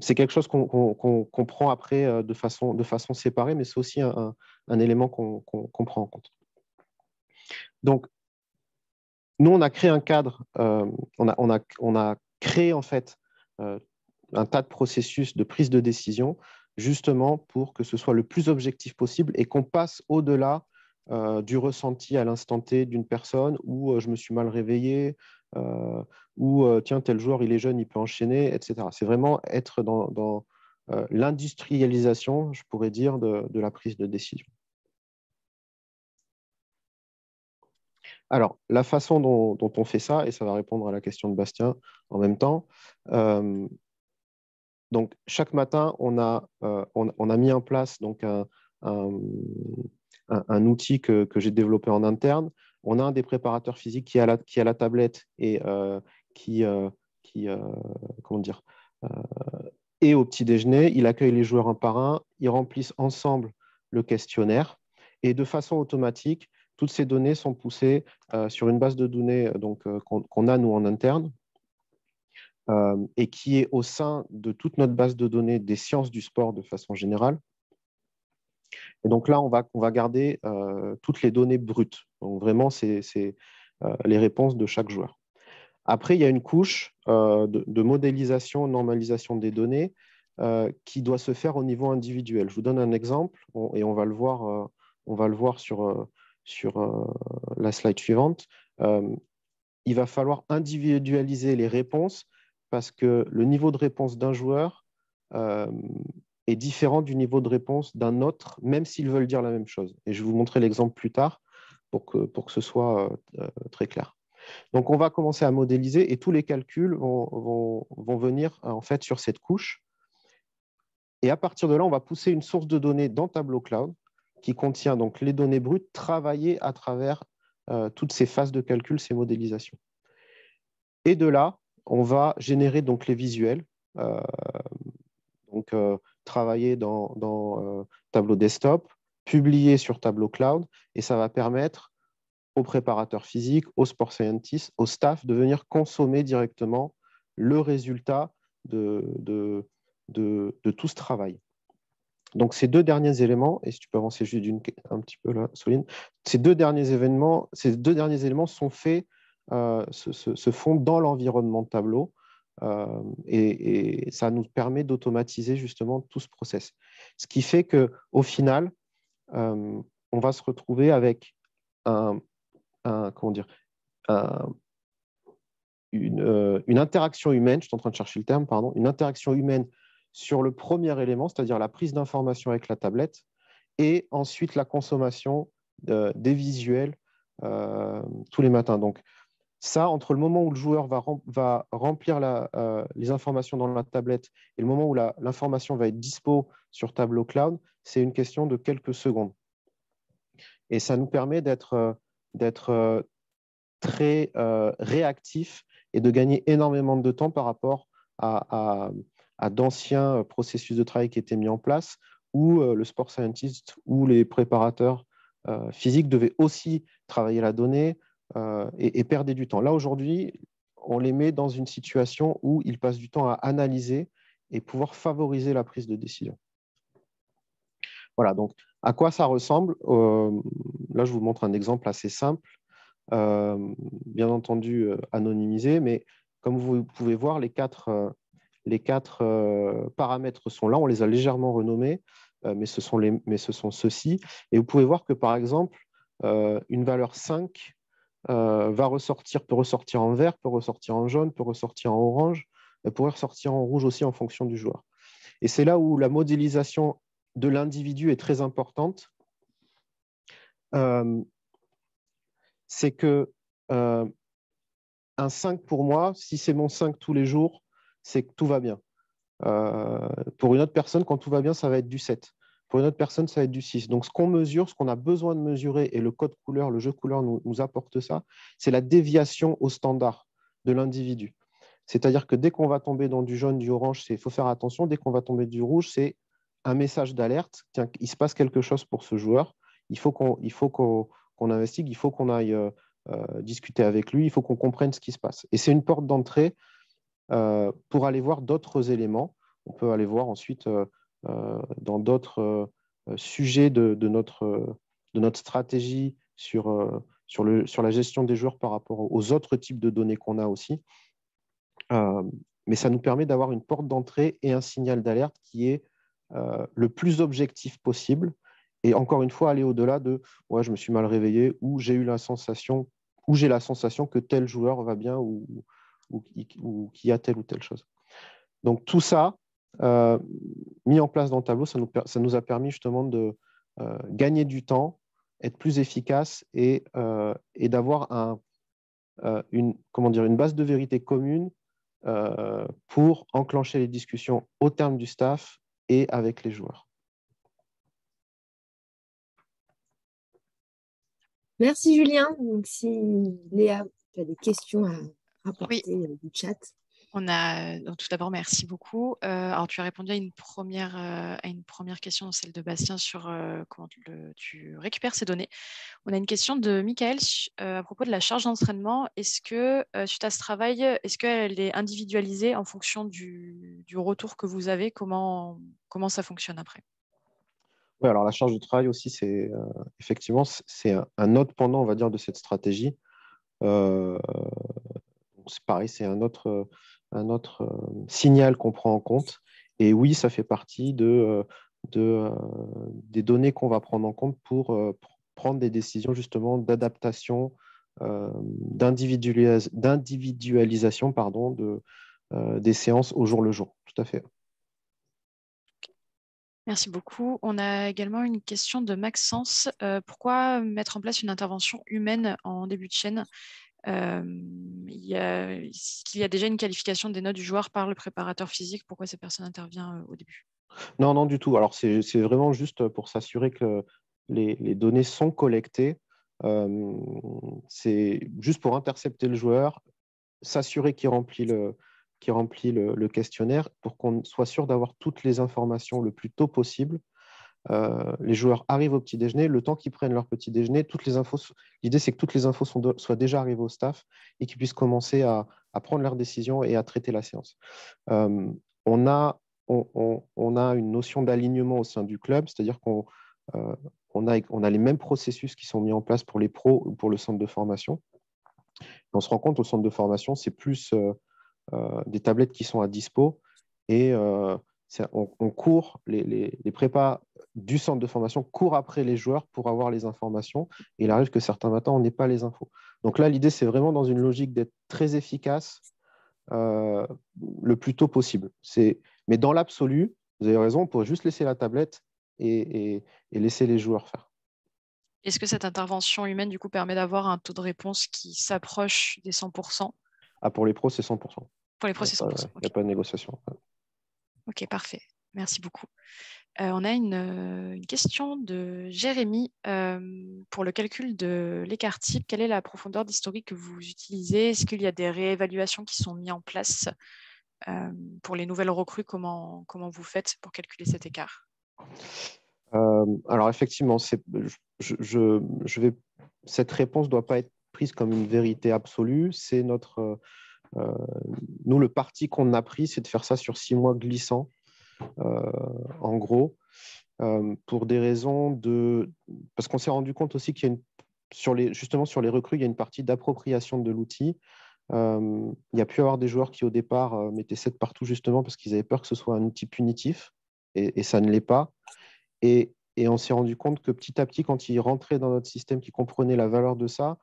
[SPEAKER 4] c'est quelque chose qu'on prend après de façon séparée, mais c'est aussi un élément qu'on prend en compte. Donc, nous, on a créé un cadre, on a créé en fait un tas de processus de prise de décision, justement pour que ce soit le plus objectif possible et qu'on passe au-delà du ressenti à l'instant T d'une personne où je me suis mal réveillé, ou tiens, tel joueur, il est jeune, il peut enchaîner, etc. C'est vraiment être dans l'industrialisation, je pourrais dire, de la prise de décision. Alors, la façon dont on fait ça, et ça va répondre à la question de Bastien en même temps, donc chaque matin, on a mis en place donc, un outil que j'ai développé en interne. On a un des préparateurs physiques qui a la tablette et comment dire, et au petit déjeuner, il accueille les joueurs un par un, ils remplissent ensemble le questionnaire et de façon automatique, toutes ces données sont poussées sur une base de données qu'on a nous en interne et qui est au sein de toute notre base de données des sciences du sport de façon générale. Et donc là, on va garder toutes les données brutes. Donc vraiment, c'est les réponses de chaque joueur. Après, il y a une couche de modélisation, normalisation des données qui doit se faire au niveau individuel. Je vous donne un exemple et on va le voir sur la slide suivante. Il va falloir individualiser les réponses parce que le niveau de réponse d'un joueur est différent du niveau de réponse d'un autre, même s'ils veulent dire la même chose. Et je vais vous montrer l'exemple plus tard pour que ce soit très clair. Donc, on va commencer à modéliser et tous les calculs vont venir en fait sur cette couche. Et à partir de là, on va pousser une source de données dans Tableau Cloud qui contient donc les données brutes travaillées à travers toutes ces phases de calcul, ces modélisations. Et de là, on va générer donc les visuels, travailler dans Tableau Desktop, publier sur Tableau Cloud, et ça va permettre aux préparateurs physiques, aux sport scientists, au staff de venir consommer directement le résultat de tout ce travail. Donc, ces 2 derniers éléments, et si tu peux avancer juste un petit peu là, Soline, ces deux derniers éléments sont faits, se font dans l'environnement de Tableau, et ça nous permet d'automatiser justement tout ce process. Ce qui fait qu'au final, on va se retrouver avec une interaction humaine, je suis en train de chercher le terme, pardon, une interaction humaine sur le premier élément, c'est-à-dire la prise d'information avec la tablette, et ensuite la consommation des visuels tous les matins. Donc, ça, entre le moment où le joueur va remplir les informations dans la tablette et le moment où l'information va être dispo sur Tableau Cloud, c'est une question de quelques secondes. Et ça nous permet d'être très réactif et de gagner énormément de temps par rapport à d'anciens processus de travail qui étaient mis en place où le sport scientist ou les préparateurs physiques devaient aussi travailler la donnée et perdre du temps. Là, aujourd'hui, on les met dans une situation où ils passent du temps à analyser et pouvoir favoriser la prise de décision. Voilà, donc à quoi ça ressemble? Là, je vous montre un exemple assez simple, bien entendu anonymisé, mais comme vous pouvez voir, les quatre paramètres sont là, on les a légèrement renommés, mais ce sont ceux-ci. Et vous pouvez voir que, par exemple, une valeur 5 peut ressortir en vert, peut ressortir en jaune, peut ressortir en orange, pourrait ressortir en rouge aussi en fonction du joueur. Et c'est là où la modélisation de l'individu est très importante. C'est que un 5 pour moi, si c'est mon 5 tous les jours, c'est que tout va bien. Pour une autre personne, quand tout va bien, ça va être du 7. Pour une autre personne, ça va être du 6. Donc, ce qu'on mesure, ce qu'on a besoin de mesurer, et le code couleur, le jeu couleur nous apporte ça, c'est la déviation au standard de l'individu. C'est-à-dire que dès qu'on va tomber dans du jaune, du orange, il faut faire attention. Dès qu'on va tomber du rouge, c'est un message d'alerte. Tiens, il se passe quelque chose pour ce joueur. Il faut qu'on investigue, il faut qu'on aille discuter avec lui, il faut qu'on comprenne ce qui se passe. Et c'est une porte d'entrée pour aller voir d'autres éléments. On peut aller voir ensuite dans d'autres sujets de notre stratégie sur la gestion des joueurs par rapport aux autres types de données qu'on a aussi. Mais ça nous permet d'avoir une porte d'entrée et un signal d'alerte qui est le plus objectif possible. Et encore une fois, aller au-delà de « ouais, je me suis mal réveillé » ou « j'ai la sensation que tel joueur va bien » ou qui a telle ou telle chose. Donc tout ça, mis en place dans le tableau, ça nous a permis justement de gagner du temps, être plus efficace et d'avoir une base de vérité commune pour enclencher les discussions au terme du staff et avec les joueurs.
[SPEAKER 1] Merci Julien. Donc, si Léa, tu as des questions à rapporter du chat.
[SPEAKER 3] Donc, tout d'abord, merci beaucoup. Alors, tu as répondu à une première question, celle de Bastien, sur comment tu récupères ces données. On a une question de Michael à propos de la charge d'entraînement. Est-ce que, suite à ce travail, est-ce qu'elle est individualisée en fonction du retour que vous avez? Comment ça fonctionne après?
[SPEAKER 4] Oui, alors la charge de travail aussi, effectivement, c'est un autre pendant, on va dire, de cette stratégie. C'est pareil, c'est un autre signal qu'on prend en compte. Et oui, ça fait partie des données qu'on va prendre en compte pour prendre des décisions justement d'adaptation, d'individualisation des séances au jour le jour. Tout à fait.
[SPEAKER 3] Merci beaucoup. On a également une question de Maxence. Pourquoi mettre en place une intervention humaine en début de chaîne? Est-ce qu'il y a déjà une qualification des notes du joueur par le préparateur physique? Pourquoi cette personne intervient au début?
[SPEAKER 4] Non, non, du tout. Alors, c'est vraiment juste pour s'assurer que les données sont collectées. C'est juste pour intercepter le joueur, s'assurer qu'il remplit le questionnaire pour qu'on soit sûr d'avoir toutes les informations le plus tôt possible. Les joueurs arrivent au petit déjeuner, le temps qu'ils prennent leur petit déjeuner, l'idée c'est que toutes les infos soient déjà arrivées au staff et qu'ils puissent commencer à prendre leurs décisions et à traiter la séance. On a une notion d'alignement au sein du club, c'est-à-dire qu'on a les mêmes processus qui sont mis en place pour les pros ou pour le centre de formation. On se rend compte au centre de formation, c'est plus des tablettes qui sont à dispo et on court, les prépas du centre de formation courent après les joueurs pour avoir les informations. Et il arrive que certains matins, on n'ait pas les infos. Donc là, l'idée, c'est vraiment dans une logique d'être très efficace le plus tôt possible. Mais dans l'absolu, vous avez raison, on pourrait juste laisser la tablette et laisser les joueurs faire.
[SPEAKER 3] Est-ce que cette intervention humaine, du coup, permet d'avoir un taux de réponse qui s'approche des 100%?
[SPEAKER 4] Pour les pros, c'est 100%.
[SPEAKER 3] Pour les pros, c'est 100%.
[SPEAKER 4] Il n'y a pas de négociation.
[SPEAKER 3] Ok, parfait. Merci beaucoup. On a une question de Jérémy pour le calcul de l'écart type. Quelle est la profondeur d'historique que vous utilisez? Est-ce qu'il y a des réévaluations qui sont mises en place pour les nouvelles recrues? Comment vous faites pour calculer cet écart?
[SPEAKER 4] Alors effectivement, cette réponse ne doit pas être prise comme une vérité absolue. C'est nous, le parti qu'on a pris, c'est de faire ça sur 6 mois glissants, en gros. pour des raisons de... Parce qu'on s'est rendu compte aussi qu'il y a justement sur les recrues, il y a une partie d'appropriation de l'outil. Il y a pu y avoir des joueurs qui au départ mettaient 7 partout justement parce qu'ils avaient peur que ce soit un outil punitif et ça ne l'est pas. Et on s'est rendu compte que petit à petit, quand ils rentraient dans notre système, qu'ils comprenaient la valeur de ça,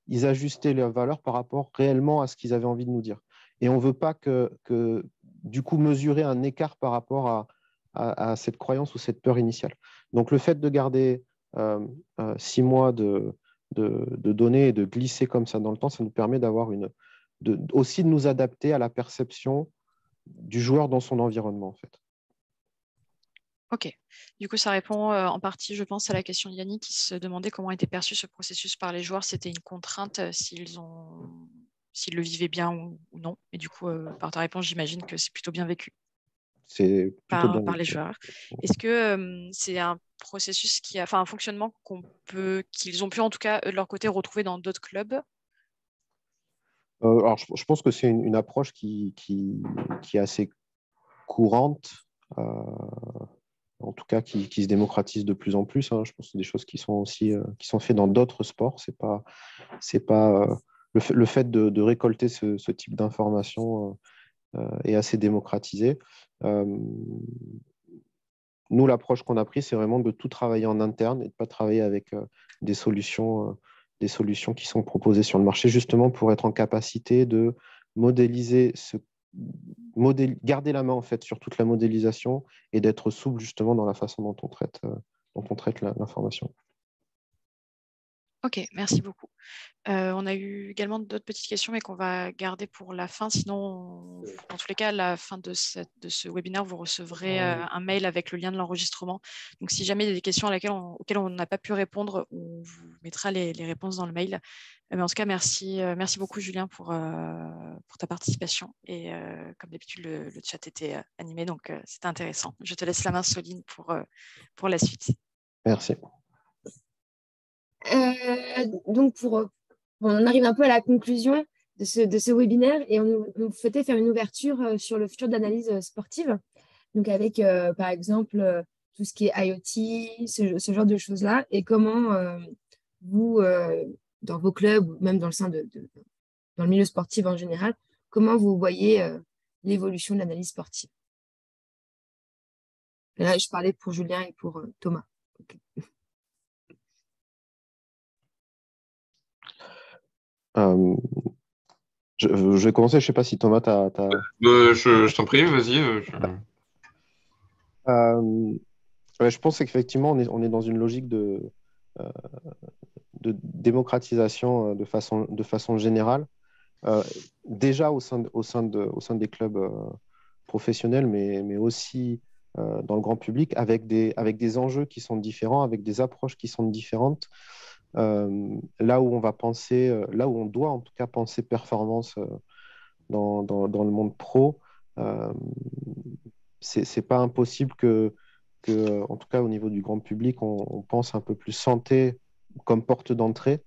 [SPEAKER 4] ils ajustaient la valeur par rapport réellement à ce qu'ils avaient envie de nous dire. Et on ne veut pas que, du coup, mesurer un écart par rapport à cette croyance ou cette peur initiale. Donc, le fait de garder 6 mois de données et de glisser comme ça dans le temps, ça nous permet aussi de nous adapter à la perception du joueur dans son environnement, en fait.
[SPEAKER 3] Ok. Du coup, ça répond en partie, je pense, à la question de Yannick qui se demandait comment était perçu ce processus par les joueurs. C'était une contrainte s'ils le vivaient bien ou non. Et du coup, par ta réponse, j'imagine que c'est plutôt bien vécu
[SPEAKER 4] C'est plutôt bien
[SPEAKER 3] par les
[SPEAKER 4] vécu.
[SPEAKER 3] joueurs. Est-ce que c'est un processus un fonctionnement qu'ils ont pu en tout cas de leur côté retrouver dans d'autres clubs?
[SPEAKER 4] Alors, je pense que c'est une approche qui est assez courante, en tout cas qui se démocratise de plus en plus. Hein. Je pense que c'est des choses qui sont aussi qui sont faites dans d'autres sports. C'est pas le fait de récolter ce type d'informations est assez démocratisé. Nous, l'approche qu'on a prise, c'est vraiment de tout travailler en interne et de ne pas travailler avec des solutions qui sont proposées sur le marché, justement pour être en capacité de modéliser garder la main en fait sur toute la modélisation et d'être souple justement dans la façon dont on traite l'information.
[SPEAKER 3] Ok, merci beaucoup. On a eu également d'autres petites questions, mais qu'on va garder pour la fin. Sinon, dans tous les cas, à la fin de ce webinaire, vous recevrez un mail avec le lien de l'enregistrement. Donc, si jamais il y a des questions auxquelles on n'a pas pu répondre, on vous mettra les réponses dans le mail. Mais en tout cas, merci beaucoup, Julien, pour ta participation. Et comme d'habitude, le chat était animé, donc c'était intéressant. Je te laisse la main, Soline, pour la suite.
[SPEAKER 4] Merci.
[SPEAKER 1] Donc, on arrive un peu à la conclusion de ce webinaire et on souhaitait faire une ouverture sur le futur d'analyse sportive. Donc, avec, par exemple, tout ce qui est IoT, ce genre de choses-là, et comment vous, dans vos clubs, ou même dans le milieu sportif en général, comment vous voyez l'évolution de l'analyse sportive. Et là, je parlais pour Julien et pour Thomas. Okay.
[SPEAKER 4] Je vais commencer, je ne sais pas si Thomas,
[SPEAKER 2] Je t'en prie, vas-y.
[SPEAKER 4] Je pense qu'effectivement, on est dans une logique de démocratisation de façon générale. Déjà au sein des clubs professionnels, mais aussi dans le grand public, avec des enjeux qui sont différents, avec des approches qui sont différentes. Là où on doit en tout cas penser performance dans le monde pro, c'est pas impossible que, en tout cas au niveau du grand public, on pense un peu plus santé comme porte d'entrée.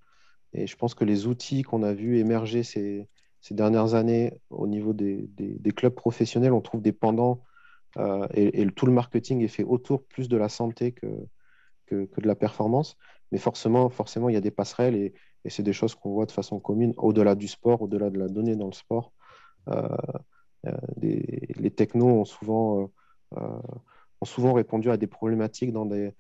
[SPEAKER 4] Et je pense que les outils qu'on a vus émerger ces dernières années au niveau des clubs professionnels, on trouve des pendants et tout le marketing est fait autour plus de la santé que de la performance. Mais forcément, il y a des passerelles et c'est des choses qu'on voit de façon commune au-delà du sport, au-delà de la donnée dans le sport. Les technos ont souvent répondu à des problématiques dans des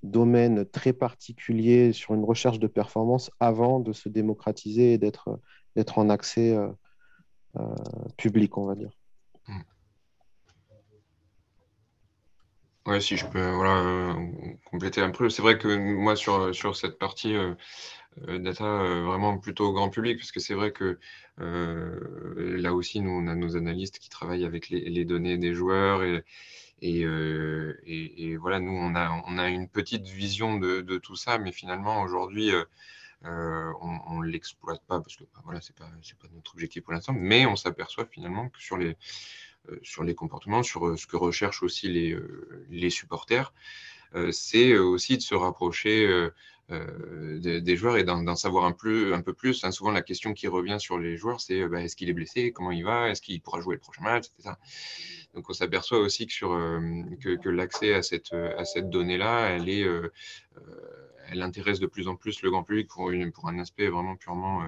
[SPEAKER 4] domaines très particuliers sur une recherche de performance avant de se démocratiser et d'être en accès public, on va dire.
[SPEAKER 2] Ouais, si je peux compléter un peu. C'est vrai que moi, sur cette partie data, vraiment plutôt grand public, parce que c'est vrai que là aussi, nous, on a nos analystes qui travaillent avec les données des joueurs et voilà, nous, on a une petite vision de tout ça, mais finalement, aujourd'hui, on ne l'exploite pas parce que voilà, c'est pas notre objectif pour l'instant, mais on s'aperçoit finalement que sur les comportements, sur ce que recherchent aussi les supporters, c'est aussi de se rapprocher des joueurs et d'en savoir un peu plus. Hein. Souvent, la question qui revient sur les joueurs, c'est est-ce qu'il est blessé, comment il va, est-ce qu'il pourra jouer le prochain match, etc. Donc, on s'aperçoit aussi que l'accès à cette donnée-là, elle intéresse de plus en plus le grand public pour un aspect vraiment purement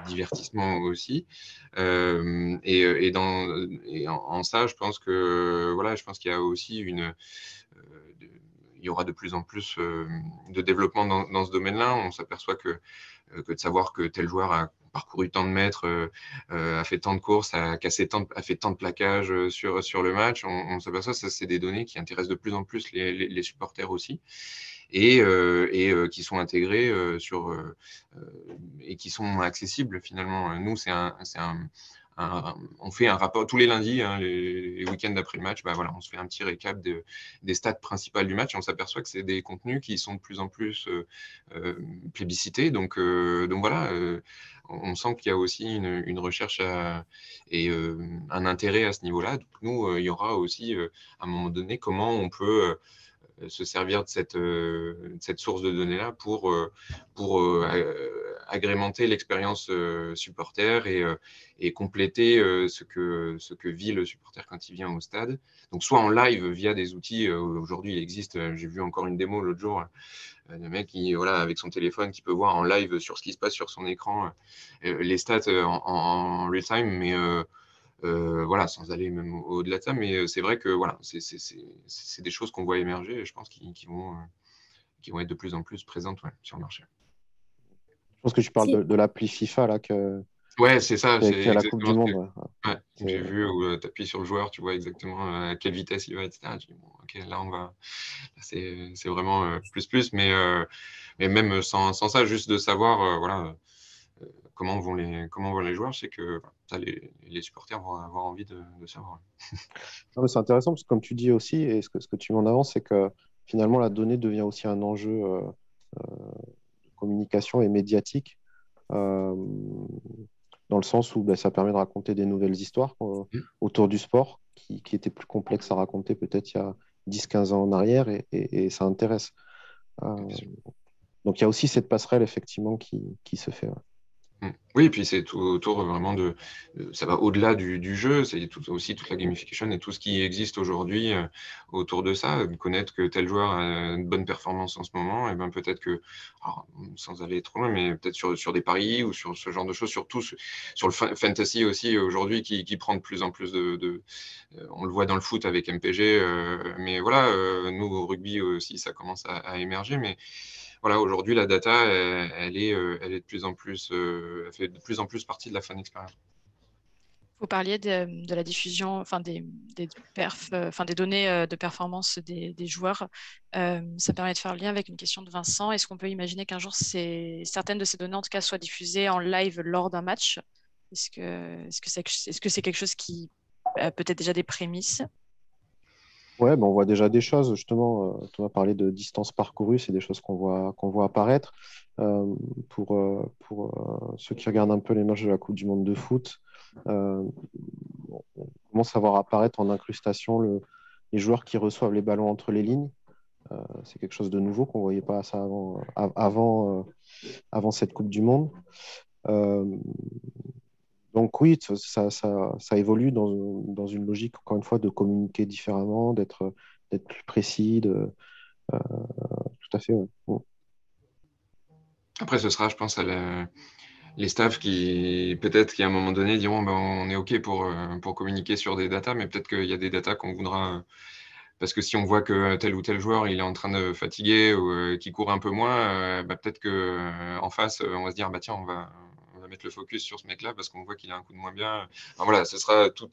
[SPEAKER 2] divertissement aussi. En ça, je pense que voilà, je pense qu'il y a aussi il y aura de plus en plus de développement dans ce domaine-là. On s'aperçoit que de savoir que tel joueur a parcouru tant de mètres, a fait tant de courses, a fait tant de plaquages sur le match. On s'aperçoit que ça, c'est des données qui intéressent de plus en plus les supporters aussi qui sont intégrés et qui sont accessibles finalement. Nous, on fait un rapport tous les lundis, hein, les week-ends après le match. Bah, voilà, on se fait un petit récap des stats principales du match et on s'aperçoit que c'est des contenus qui sont de plus en plus plébiscités. Donc voilà, on sent qu'il y a aussi une recherche et un intérêt à ce niveau-là. Donc nous, il y aura aussi à un moment donné comment on peut se servir de cette source de données-là pour agrémenter l'expérience supporter et compléter ce que vit le supporter quand il vient au stade. Donc, soit en live via des outils, aujourd'hui il existe, j'ai vu encore une démo l'autre jour, le mec qui, voilà, avec son téléphone qui peut voir en live sur ce qui se passe sur son écran les stats en real time, mais voilà, sans aller même au-delà de ça, mais c'est vrai que voilà, c'est des choses qu'on voit émerger et je pense qui vont être de plus en plus présentes sur le marché.
[SPEAKER 4] Je pense que tu parles
[SPEAKER 1] Si.
[SPEAKER 4] de l'appli FIFA là,
[SPEAKER 2] Ouais, c'est ça, c'est
[SPEAKER 4] qui est à la Coupe du
[SPEAKER 2] exactement
[SPEAKER 4] Monde.
[SPEAKER 2] ouais, j'ai vu où tu appuies sur le joueur, tu vois exactement à quelle vitesse il va, etc. Je dis, bon, ok, là, c'est vraiment plus, mais même sans ça, juste de savoir, voilà, comment vont les joueurs, je sais que ça, les supporters vont avoir envie de savoir.
[SPEAKER 4] Non, mais c'est intéressant parce que comme tu dis aussi, et ce que tu mets en avant, c'est que finalement la donnée devient aussi un enjeu de communication et médiatique, euh, dans le sens où ben, ça permet de raconter des nouvelles histoires autour du sport qui étaient plus complexes à raconter peut-être il y a 10-15 ans en arrière et ça intéresse. Euh, donc il y a aussi cette passerelle effectivement qui se fait. Ouais.
[SPEAKER 2] Oui, et puis c'est tout autour vraiment ça va au-delà du jeu, c'est aussi toute la gamification et tout ce qui existe aujourd'hui autour de ça. De connaître que tel joueur a une bonne performance en ce moment, et ben peut-être que, alors, sans aller trop loin, mais peut-être sur des paris ou sur ce genre de choses, surtout sur le fantasy aussi aujourd'hui qui prend de plus en plus on le voit dans le foot avec MPG, mais voilà, nous au rugby aussi ça commence à émerger, mais voilà, aujourd'hui, la data, elle est de plus en plus, elle fait de plus en plus partie de la fan experience.
[SPEAKER 3] Vous parliez de la diffusion, enfin des perfs, enfin des données de performance des joueurs. Ça permet de faire le lien avec une question de Vincent. Est-ce qu'on peut imaginer qu'un jour certaines de ces données, en tout cas, soient diffusées en live lors d'un match? Est-ce que c'est quelque chose qui a peut-être déjà des prémices?
[SPEAKER 4] Ouais, ben on voit déjà des choses, justement. Tu as parlé de distance parcourue, c'est des choses qu'on voit apparaître. Pour ceux qui regardent un peu les matchs de la Coupe du Monde de foot, on commence à voir apparaître en incrustation les joueurs qui reçoivent les ballons entre les lignes. C'est quelque chose de nouveau qu'on ne voyait pas ça avant cette Coupe du Monde. Euh, donc oui, ça évolue dans une logique, encore une fois, de communiquer différemment, d'être plus précis. Tout à fait, ouais.
[SPEAKER 2] Après, ce sera, je pense, les staffs qui, peut-être qu'à un moment donné, diront ben, on est OK pour communiquer sur des datas, mais peut-être qu'il y a des datas qu'on voudra. Parce que si on voit que tel ou tel joueur il est en train de fatiguer ou qu'il court un peu moins, bah, peut-être que en face, on va se dire bah, tiens, on va mettre le focus sur ce mec-là parce qu'on voit qu'il a un coup de moins bien. Enfin, voilà, ce sera tout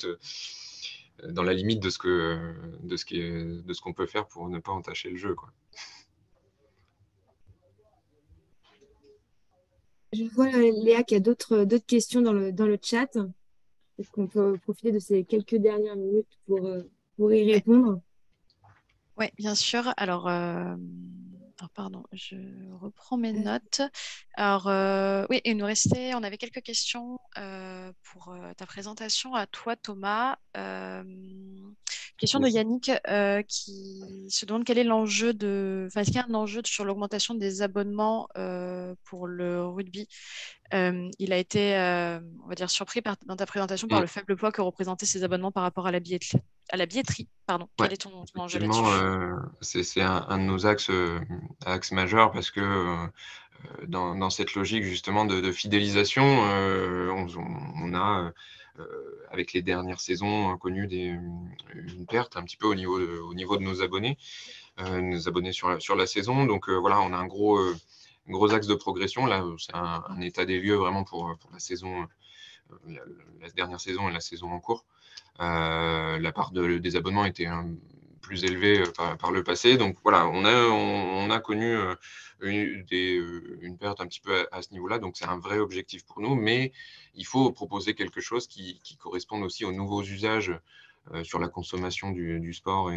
[SPEAKER 2] dans la limite de ce qu'on peut faire pour ne pas entacher le jeu, quoi.
[SPEAKER 1] Je vois, Léa, qu'il y a d'autres questions dans le chat. Est-ce qu'on peut profiter de ces quelques dernières minutes pour y
[SPEAKER 3] Ouais.
[SPEAKER 1] répondre?
[SPEAKER 3] Oui, bien sûr. Alors, pardon, je reprends mes notes. Alors, oui, on avait quelques questions pour ta présentation à toi, Thomas. Question de Yannick qui se demande quel est l'enjeu est-ce qu'il y a un enjeu sur l'augmentation des abonnements pour le rugby? Il a été, on va dire, surpris dans ta présentation par
[SPEAKER 2] Mm.
[SPEAKER 3] le faible poids que représentaient ces abonnements par rapport à la billetterie. Pardon.
[SPEAKER 2] Ouais,
[SPEAKER 3] Quel est ton enjeu
[SPEAKER 2] effectivement,
[SPEAKER 3] là-dessus?
[SPEAKER 2] c'est un de nos axes majeurs parce que dans cette logique justement de fidélisation, on a, avec les dernières saisons, connu une perte un petit peu au niveau de nos abonnés sur la saison. Donc voilà, on a un gros axe de progression. Là, c'est un état des lieux vraiment pour la saison, la dernière saison et la saison en cours. La part des abonnements était plus élevée par le passé. Donc voilà, on a connu une perte un petit peu à ce niveau-là. Donc c'est un vrai objectif pour nous, mais il faut proposer quelque chose qui corresponde aussi aux nouveaux usages sur la consommation du sport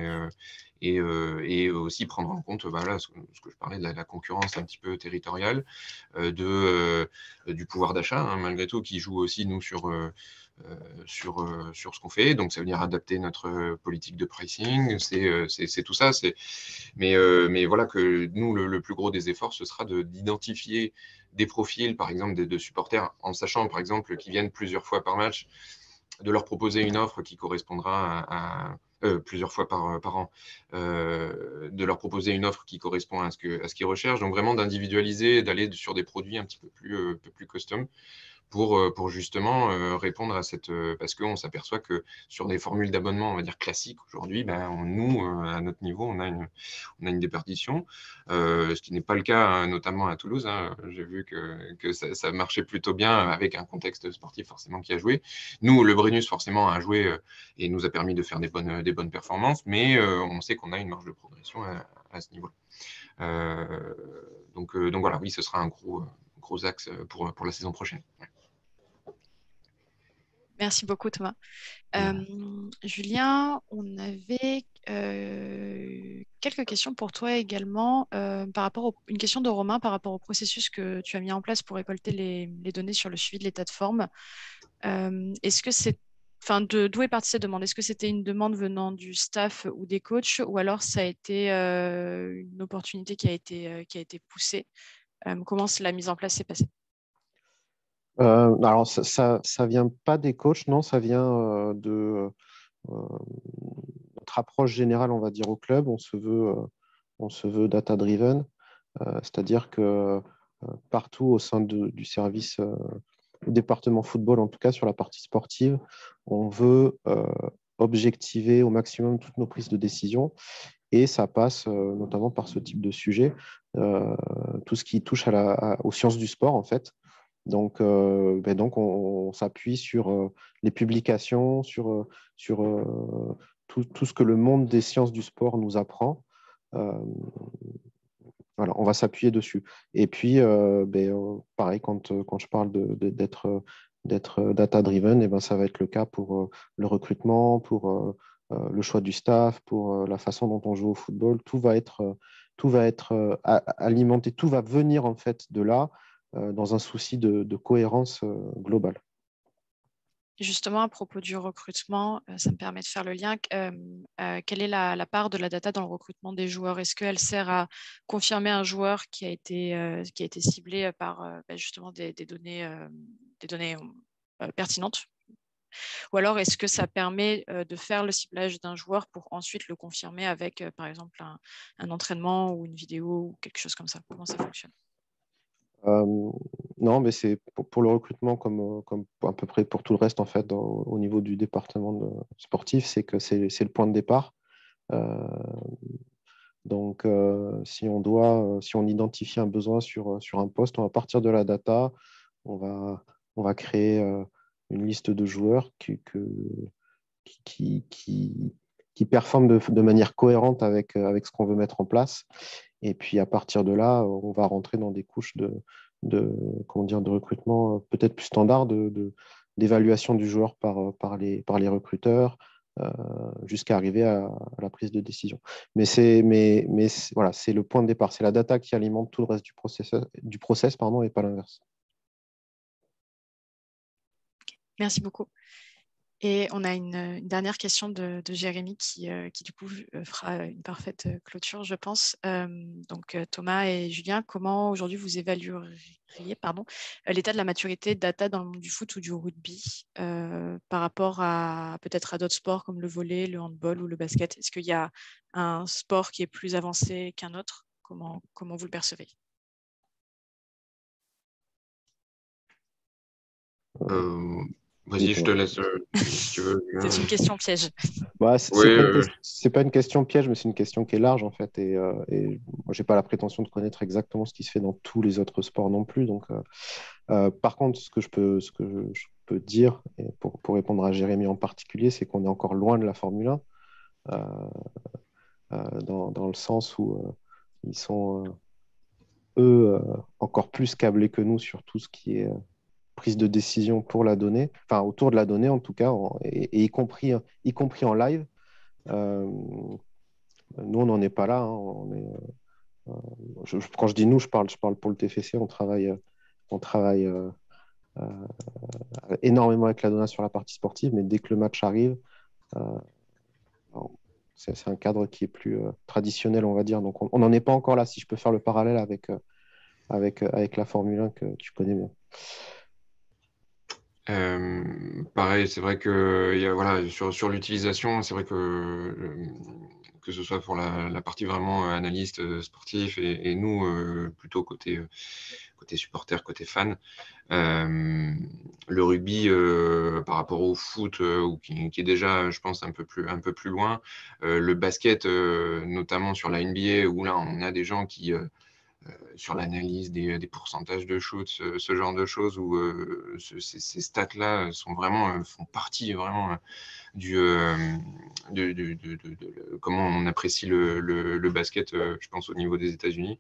[SPEAKER 2] et aussi prendre en compte là, ce que je parlais de la concurrence un petit peu territoriale, du pouvoir d'achat, hein, malgré tout, qui joue aussi, nous, sur ce qu'on fait. Donc, ça veut dire adapter notre politique de pricing, c'est tout ça. Mais voilà que nous, le plus gros des efforts, ce sera d'identifier des profils, par exemple, de supporters, en sachant, par exemple, qu'ils viennent plusieurs fois par match, de leur proposer une offre qui correspondra plusieurs fois par an, de leur proposer une offre qui correspond à ce qu'ils recherchent. Donc vraiment d'individualiser, d'aller sur des produits un petit peu plus custom pour justement répondre à parce qu'on s'aperçoit que sur des formules d'abonnement, on va dire classiques aujourd'hui, nous, à notre niveau, on a une déperdition, ce qui n'est pas le cas, hein, notamment à Toulouse. Hein. J'ai vu que ça marchait plutôt bien avec un contexte sportif forcément qui a joué. Nous, le Brennus forcément a joué et nous a permis de faire des bonnes performances, mais on sait qu'on a une marge de progression à ce niveau-là. Donc voilà, oui, ce sera un gros axe pour la saison prochaine. Ouais.
[SPEAKER 3] Merci beaucoup, Thomas. Julien, on avait quelques questions pour toi également une question de Romain par rapport au processus que tu as mis en place pour récolter les données sur le suivi de l'état de forme. Est-ce que d'où est partie cette demande? Est-ce que c'était une demande venant du staff ou des coachs ou alors ça a été une opportunité qui a été poussée? Comment la mise en place s'est passée?
[SPEAKER 4] Alors, ça vient pas des coachs, non, ça vient de notre approche générale, on va dire, au club. On se veut data-driven, c'est-à-dire que partout au sein du service, du département football, en tout cas sur la partie sportive, on veut objectiver au maximum toutes nos prises de décision. Et ça passe notamment par ce type de sujet, tout ce qui touche aux sciences du sport, en fait. Donc, on s'appuie sur les publications, sur tout ce que le monde des sciences du sport nous apprend. Voilà, on va s'appuyer dessus. Et puis, pareil, quand je parle d'être data-driven, ça va être le cas pour le recrutement, pour le choix du staff, pour la façon dont on joue au football. Tout va être alimenté, tout va venir en fait de là dans un souci de cohérence globale.
[SPEAKER 3] Justement, à propos du recrutement, ça me permet de faire le lien. Quelle est la part de la data dans le recrutement des joueurs? Est-ce qu'elle sert à confirmer un joueur qui a été ciblé par justement des données pertinentes? Ou alors, est-ce que ça permet de faire le ciblage d'un joueur pour ensuite le confirmer avec, par exemple, un entraînement ou une vidéo ou quelque chose comme ça? Comment ça fonctionne?
[SPEAKER 4] Non, mais c'est pour le recrutement comme à peu près pour tout le reste en fait au niveau du département sportif, c'est que c'est le point de départ. Donc, si on identifie un besoin sur un poste, on va partir de la data, on va créer une liste de joueurs qui performent de manière cohérente avec ce qu'on veut mettre en place. Et puis, à partir de là, on va rentrer dans des couches de recrutement peut-être plus standard, d'évaluation du joueur par les recruteurs, jusqu'à arriver à la prise de décision. Mais voilà, c'est le point de départ. C'est la data qui alimente tout le reste du process, et pas l'inverse.
[SPEAKER 3] Merci beaucoup. Et on a une dernière question de Jérémy qui du coup, fera une parfaite clôture, je pense. Donc, Thomas et Julien, comment aujourd'hui vous évalueriez l'état de la maturité data dans le monde du foot ou du rugby par rapport à peut-être à d'autres sports comme le volley, le handball ou le basket? Est-ce qu'il y a un sport qui est plus avancé qu'un autre? Comment vous le percevez?
[SPEAKER 2] Vas-y, je te laisse si tu veux.
[SPEAKER 3] C'est une question piège.
[SPEAKER 4] Bah,
[SPEAKER 2] Oui,
[SPEAKER 4] c'est pas une question piège, mais c'est une question qui est large en fait. Et moi, j'ai pas la prétention de connaître exactement ce qui se fait dans tous les autres sports non plus. Donc, par contre, ce que je peux dire, et pour répondre à Jérémy en particulier, c'est qu'on est encore loin de la Formule 1, dans le sens où ils sont, eux, encore plus câblés que nous sur tout ce qui est prise de décision pour la donnée, enfin autour de la donnée en tout cas, et y compris en live. Euh, Nous, on n'en est pas là, hein. Euh, Quand je dis nous, je parle pour le TFC. On travaille énormément avec la donnée sur la partie sportive, mais dès que le match arrive, euh, c'est un cadre qui est plus traditionnel, on va dire. Donc, on n'en est pas encore là, si je peux faire le parallèle avec la Formule 1 que tu connais bien.
[SPEAKER 2] pareil, c'est vrai que voilà, sur l'utilisation, c'est vrai que ce soit pour la partie vraiment analyste sportif et nous, plutôt côté supporter, côté fan, le rugby par rapport au foot, qui est déjà, je pense, un peu plus loin, le basket, notamment sur la NBA, où là, on a des gens qui sur l'analyse des pourcentages de shoot, ce genre de choses où ces stats-là font partie vraiment du, comment on apprécie le basket, je pense, au niveau des États-Unis.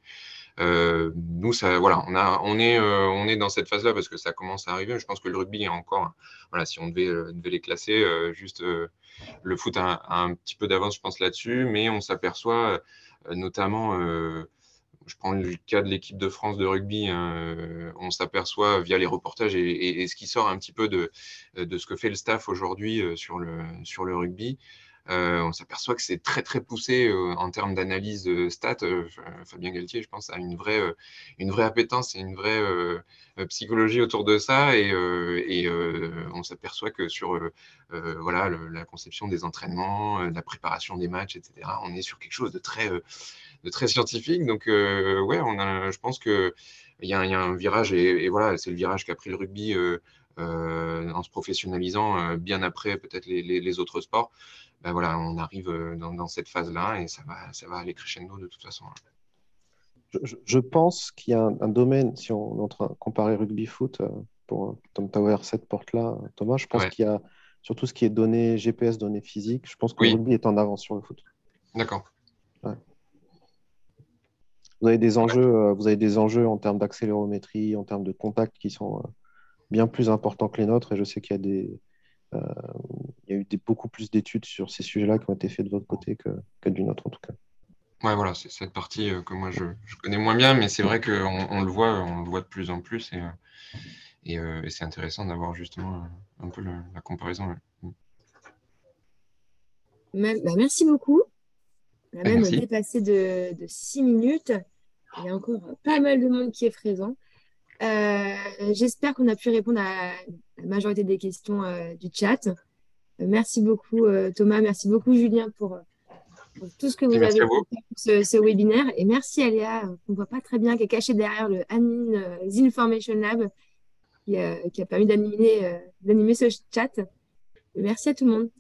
[SPEAKER 2] Nous, ça, voilà, on est dans cette phase-là parce que ça commence à arriver. Je pense que le rugby est encore, voilà, si on devait les classer, juste le foot a un petit peu d'avance, je pense, là-dessus, mais on s'aperçoit notamment. Je prends le cas de l'équipe de France de rugby, hein, on s'aperçoit via les reportages et ce qui sort un petit peu de ce que fait le staff aujourd'hui sur le rugby. On s'aperçoit que c'est très très poussé en termes d'analyse de stats. Fabien Galtier, je pense, a une vraie appétence et une vraie psychologie autour de ça. Et on s'aperçoit que sur voilà, la conception des entraînements, la préparation des matchs, etc., on est sur quelque chose de très scientifique. Donc, ouais, je pense qu'il y a un virage, et voilà, c'est le virage qu'a pris le rugby en se professionnalisant bien après peut-être les autres sports. Ben voilà, on arrive dans cette phase-là et ça va aller crescendo de toute façon.
[SPEAKER 4] Je pense qu'il y a un domaine, si on est en train de comparer rugby-foot, comme tu as ouvert cette porte-là, Thomas, je pense
[SPEAKER 2] Ouais.
[SPEAKER 4] qu'il y a surtout ce qui est données GPS, données physiques. Je pense que le
[SPEAKER 2] Oui,
[SPEAKER 4] rugby est en avance sur le foot.
[SPEAKER 2] d'accord.
[SPEAKER 4] Ouais. Vous avez des enjeux en termes d'accélérométrie, en termes de contact qui sont bien plus importants que les nôtres. Et je sais qu'il y a euh, il y a eu beaucoup plus d'études sur ces sujets-là qui ont été faites de votre côté que du nôtre, en tout cas.
[SPEAKER 2] Ouais, voilà, c'est cette partie que moi je connais moins bien, mais c'est vrai qu'on on le voit de plus en plus et c'est intéressant d'avoir justement un peu la comparaison. Ouais.
[SPEAKER 1] Merci beaucoup. On a même
[SPEAKER 2] Merci.
[SPEAKER 1] dépassé de 6 minutes. Il y a encore pas mal de monde qui est présent. J'espère qu'on a pu répondre à la majorité des questions du chat. Merci beaucoup Thomas, merci beaucoup Julien pour tout ce que
[SPEAKER 2] Et
[SPEAKER 1] vous
[SPEAKER 2] merci
[SPEAKER 1] avez
[SPEAKER 2] à vous.
[SPEAKER 1] fait pour ce webinaire. Et merci à Léa, qu'on ne voit pas très bien, qui est cachée derrière le admin The Information Lab, qui a permis d'animer ce chat. Et merci à tout le monde.